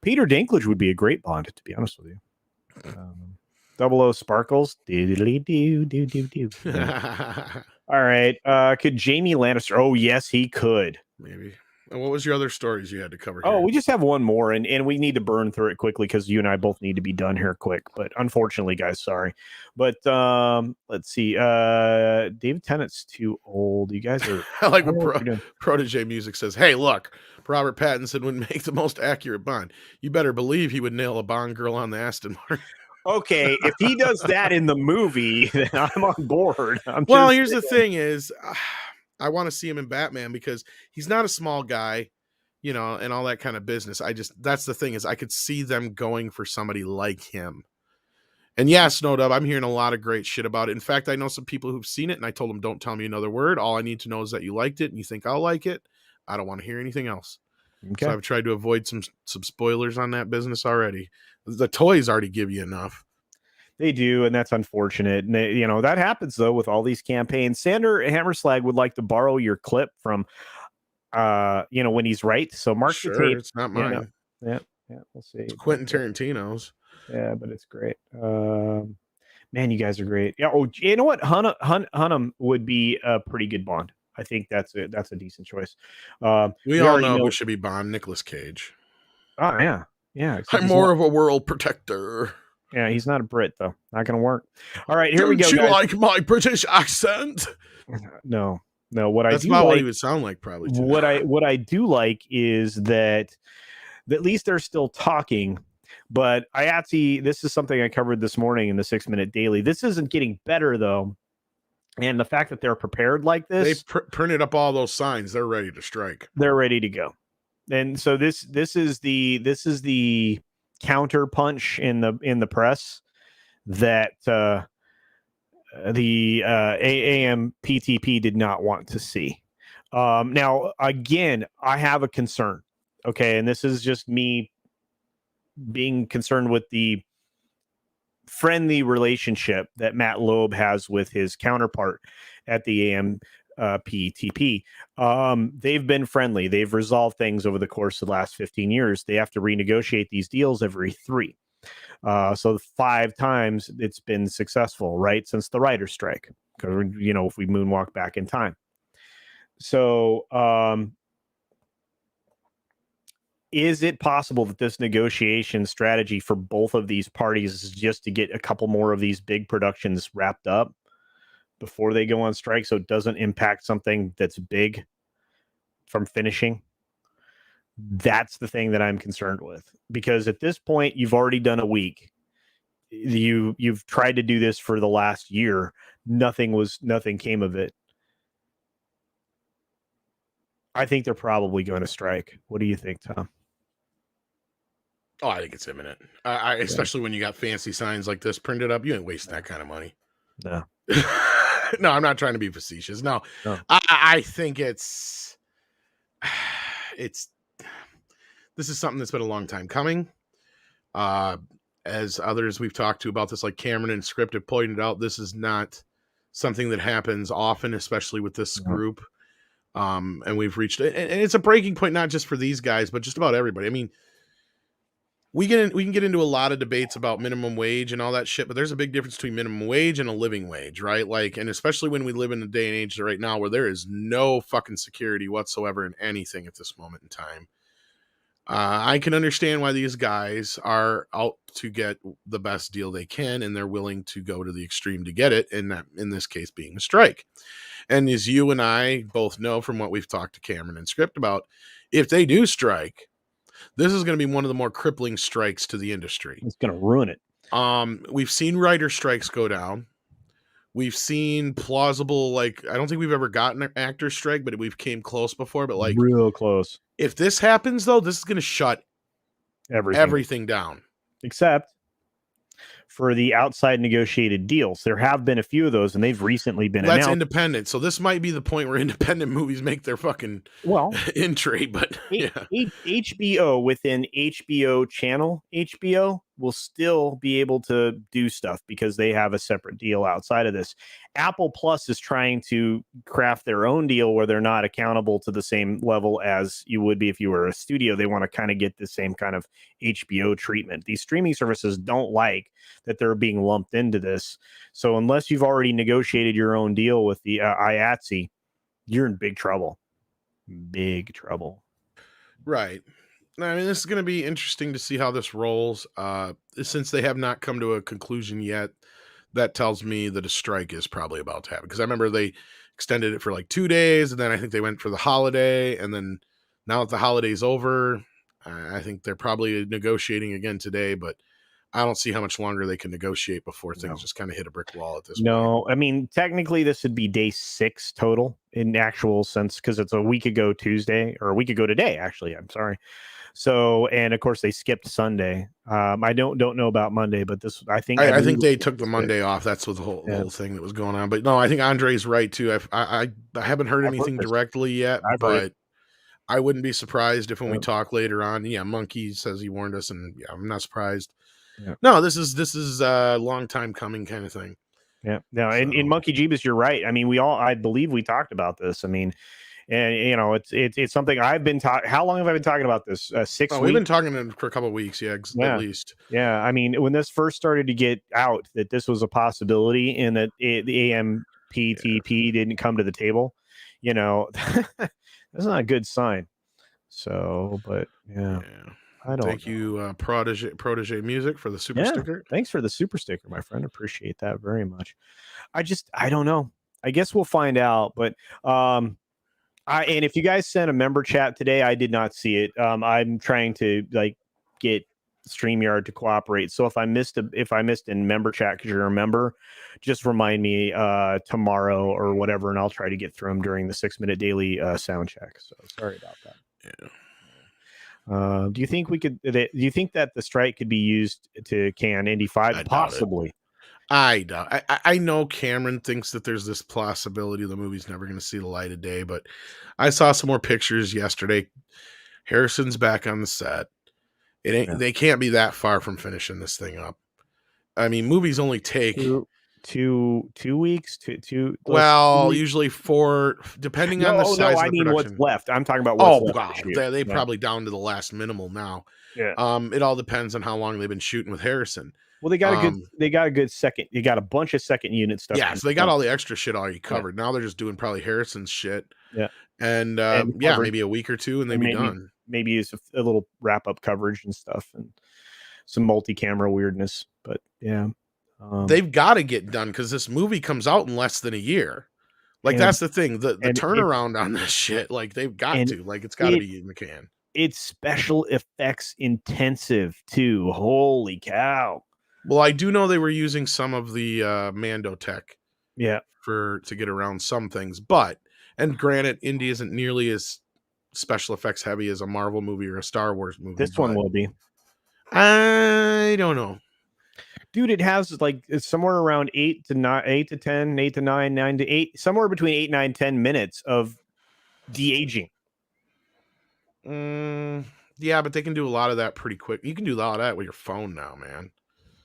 Peter Dinklage would be a great Bond, to be honest with you. 00 Sparkles. Do. All right. Could Jamie Lannister? Oh, yes, he could. Maybe. And what was your other stories you had to cover? Oh, we just have one more, and we need to burn through it quickly because you and I both need to be done here quick. But unfortunately, guys, sorry. But let's see. David Tennant's too old. You guys are. I like what Protege Music says. Hey, look, Robert Pattinson would make the most accurate Bond. You better believe he would nail a Bond girl on the Aston Martin. Okay, if he does that in the movie, then I'm on board. Here's the thing is, I want to see him in Batman because he's not a small guy, and all that kind of business. That's the thing is I could see them going for somebody like him. And yeah, Snowdub, I'm hearing a lot of great shit about it. In fact, I know some people who've seen it and I told them, don't tell me another word. All I need to know is that you liked it and you think I'll like it. I don't want to hear anything else. Okay. So I've tried to avoid some spoilers on that business already. The toys already give you enough. They do, and that's unfortunate. And that happens though with all these campaigns. Sander Hammerslag would like to borrow your clip from, when he's right. So mark the tape. It's not mine. Yeah, we'll see. It's Quentin Tarantino's. Yeah, but it's great. Man, you guys are great. Yeah. Oh, you know what? Hunnam would be a pretty good Bond. I think that's a decent choice. We all know who should be Bond. Nicolas Cage. Oh yeah. I'm more of a world protector. Yeah, he's not a Brit though. Not gonna work. All right, here we go. Don't you like my British accent? No. That's not what he would sound like, probably. What I do like is that at least they're still talking. But IATSE, this is something I covered this morning in the 6 Minute Daily. This isn't getting better though, and the fact that they're prepared like this, they printed up all those signs. They're ready to strike. They're ready to go. And so this is the counter punch in the press that the AMPTP did not want to see. Now, again, I have a concern. Okay, and this is just me being concerned with the friendly relationship that Matt Loeb has with his counterpart at the AMPTP. They've been friendly. They've resolved things over the course of the last 15 years. They have to renegotiate these deals every 3. So 5 times it's been successful, right? Since the writer's strike, because, if we moonwalk back in time. So, is it possible that this negotiation strategy for both of these parties is just to get a couple more of these big productions wrapped up before they go on strike, so it doesn't impact something that's big from finishing? That's the thing that I'm concerned with, because at this point you've already done a week. You've tried to do this for the last year. Nothing came of it. I think they're probably going to strike. What do you think, Tom? Oh, I think it's imminent. Especially when you got fancy signs like this printed up. You ain't wasting that kind of money. No. No, I'm not trying to be facetious. No. I think it's this is something that's been a long time coming. As others we've talked to about this, like Cameron and Script have pointed out, this is not something that happens often, especially with this group. And we've reached it, and it's a breaking point, not just for these guys, but just about everybody. I mean, we can get into a lot of debates about minimum wage and all that shit, but there's a big difference between minimum wage and a living wage, right? Like, and especially when we live in a day and age right now where there is no fucking security whatsoever in anything at this moment in time. I can understand why these guys are out to get the best deal they can, and they're willing to go to the extreme to get it, and that, in this case, being a strike. And as you and I both know from what we've talked to Cameron and Script about, if they do strike, this is going to be one of the more crippling strikes to the industry. It's going to ruin it. We've seen writer strikes go down. We've seen plausible, like, I don't think we've ever gotten an actor strike, but we've came close before. But like, real close. If this happens, though, this is going to shut everything down. Except for the outside negotiated deals. There have been a few of those, and they've recently been announced. That's independent. So this might be the point where independent movies make their fucking entry. But yeah. HBO within HBO channel, HBO will still be able to do stuff because they have a separate deal outside of this. Apple Plus is trying to craft their own deal where they're not accountable to the same level as you would be if you were a studio. They want to kind of get the same kind of HBO treatment. These streaming services don't like that they're being lumped into this. So unless you've already negotiated your own deal with the IATSE, you're in big trouble. Big trouble. Right. I mean, this is going to be interesting to see how this rolls. Since they have not come to a conclusion yet, that tells me that a strike is probably about to happen. Because I remember they extended it for like 2 days, and then I think they went for the holiday, and then now that the holiday's over, I think they're probably negotiating again today, but I don't see how much longer they can negotiate before things just kind of hit a brick wall at this point. No, I mean, technically this would be day 6 total in actual sense, because it's a week ago Tuesday, or a week ago today, actually. I'm sorry. So, and of course they skipped Sunday. I don't know about Monday, but this, I think they took the Monday off. That's what the whole thing that was going on. But no, I think Andre's right too. I haven't heard anything directly yet, but I wouldn't be surprised if when we talk later on, Monkey says he warned us, and I'm not surprised. Yeah. No, this is a long time coming kind of thing. Yeah. No, in Monkey Jeebus, you're right. I mean, I believe we talked about this. I mean, and it's something I've been talking. How long have I been talking about this? 6 weeks. We've been talking for a couple of weeks. Yeah, at least. Yeah. I mean, when this first started to get out that this was a possibility and that the AMPTP didn't come to the table, that's not a good sign. So, but yeah. I don't. Thank you, Protege Music, for the super sticker. Thanks for the super sticker, my friend. Appreciate that very much. I don't know. I guess we'll find out. But and if you guys sent a member chat today, I did not see it. I'm trying to get StreamYard to cooperate. So if I missed in member chat because you're a member, just remind me tomorrow or whatever, and I'll try to get through them during the 6-minute daily sound check. So sorry about that. Yeah. Do you think that the strike could be used to can Indy 5? Possibly. I doubt. I know Cameron thinks that there's this possibility the movie's never going to see the light of day, but I saw some more pictures yesterday. Harrison's back on the set. It ain't. Yeah. They can't be that far from finishing this thing up. I mean, movies only take two weeks. Usually 4, depending on the size. No, I mean what's left. I'm talking about what's left. They probably down to the last minimal now. Yeah. It all depends on how long they've been shooting with Harrison. Well, they got a good second. You got a bunch of second unit stuff. Yeah, so they got all the extra shit already covered. Yeah. Now they're just doing probably Harrison's shit. Yeah. And maybe a week or two, and they'd be done. Maybe use a little wrap up coverage and stuff, and some multi-camera weirdness. But yeah. They've got to get done because this movie comes out in less than a year. That's the thing. The turnaround on this shit, they've got to. It's got to be in the can. It's special effects intensive too. Holy cow. Well, I do know they were using some of the Mando tech. Yeah. To get around some things. And granted, Indy isn't nearly as special effects heavy as a Marvel movie or a Star Wars movie. This one will be. I don't know. Dude, it has it's somewhere around 8 to 9, 8 to 10, 8 to 9, 9 to 8, somewhere between 8, 9, 10 minutes of de-aging. Yeah, but they can do a lot of that pretty quick. You can do a lot of that with your phone now, man.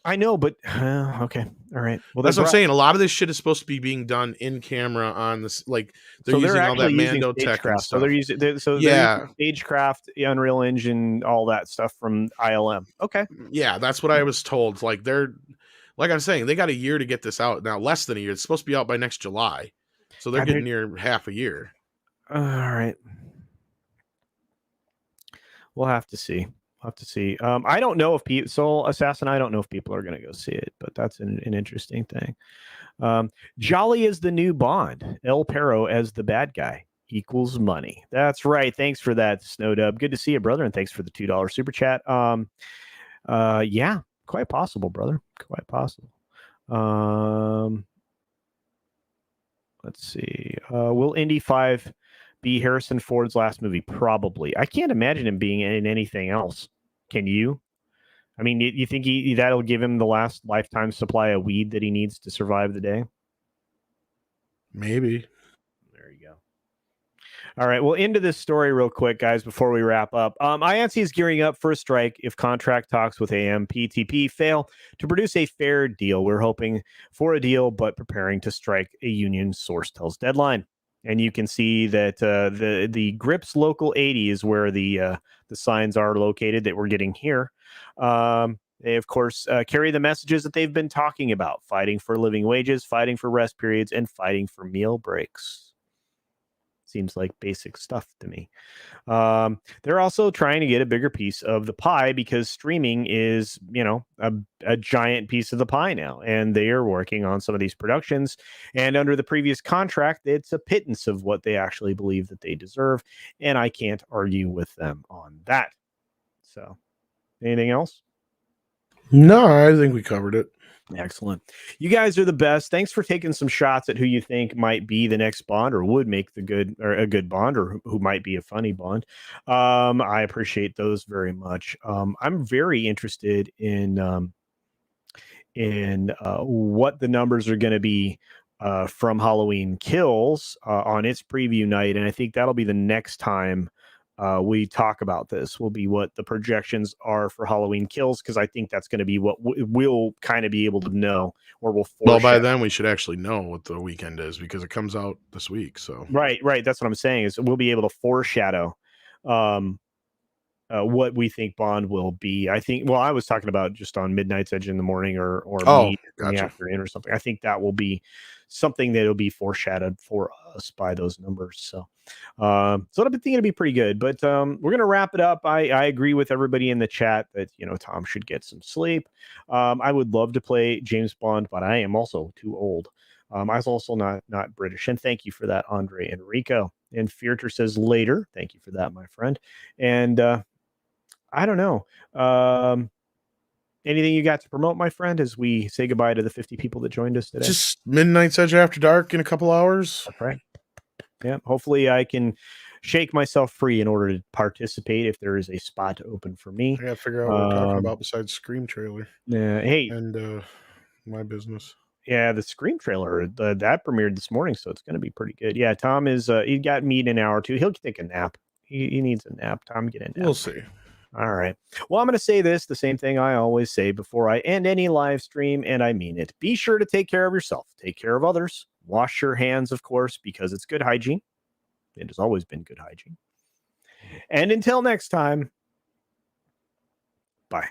I know, but okay, all right. Well, that's what I'm saying. A lot of this shit is supposed to be being done in camera on this. They're using all that Mando tech and stuff. So they're using Stagecraft, Unreal Engine, all that stuff from ILM. Okay. Yeah, that's what I was told. They're like I'm saying, they got a year to get this out now. Less than a year. It's supposed to be out by next July, so they're getting near half a year. All right. We'll have to see. I don't know if Soul Assassin. I don't know if people are going to go see it, but that's an interesting thing. Jolly is the new Bond. El Perro as the bad guy. equals money. That's right. Thanks for that, Snowdub. Good to see you, brother, and thanks for the $2 super chat. Yeah, quite possible, brother. Quite possible. Let's see. Will Indy 5 be Harrison Ford's last movie? Probably. I can't imagine him being in anything else. Can you? I mean, you think that'll give him the last lifetime supply of weed that he needs to survive the day? Maybe. There you go. All right, well, into this story real quick, guys, before we wrap up. IATSE is gearing up for a strike if contract talks with AMPTP fail to produce a fair deal. We're hoping for a deal, but preparing to strike, a union source tells Deadline. And you can see that the Grips Local 80 is where the signs are located that we're getting here. They, of course, carry the messages that they've been talking about: fighting for living wages, fighting for rest periods, and fighting for meal breaks. Seems like basic stuff to me. They're also trying to get a bigger piece of the pie because streaming is, a giant piece of the pie now. And they are working on some of these productions. And under the previous contract, it's a pittance of what they actually believe that they deserve. And I can't argue with them on that. So, anything else? No, I think we covered it. Excellent. You guys are the best. Thanks for taking some shots at who you think might be the next Bond or would make a good Bond, or who might be a funny Bond. I appreciate those very much. I'm very interested in what the numbers are going to be from Halloween Kills on its preview night. And I think that'll be the next time we talk about this, will be what the projections are for Halloween Kills, because I think that's going to be what we'll kind of be able to know, or we'll foreshadow. Well, by then we should actually know what the weekend is, because it comes out this week. So right, that's what I'm saying, is we'll be able to foreshadow what we think Bond will be. I think, well, I was talking about just on Midnight's Edge in the morning, or in the afternoon or something. I think that will be something that will be foreshadowed for us by those numbers. So I'm thinking it'll be pretty good, but we're going to wrap it up. I agree with everybody in the chat that, Tom should get some sleep. I would love to play James Bond, but I am also too old. I was also not British. And thank you for that, Andre Enrico. And Fearter says later. Thank you for that, my friend. And I don't know. Anything you got to promote, my friend, as we say goodbye to the 50 people that joined us today? Just Midnight's Edge After Dark in a couple hours. That's right. Yeah. Hopefully I can shake myself free in order to participate if there is a spot open for me. I got to figure out what we're talking about besides Scream trailer. Yeah. Hey. And my business. Yeah, the Scream trailer, that premiered this morning, so it's going to be pretty good. Yeah, Tom is, he got me in an hour or two. He'll take a nap. He needs a nap. Tom, get a nap. We'll see. All right. Well, I'm going to say the same thing I always say before I end any live stream, and I mean it. Be sure to take care of yourself. Take care of others. Wash your hands, of course, because it's good hygiene. It has always been good hygiene. And until next time, bye.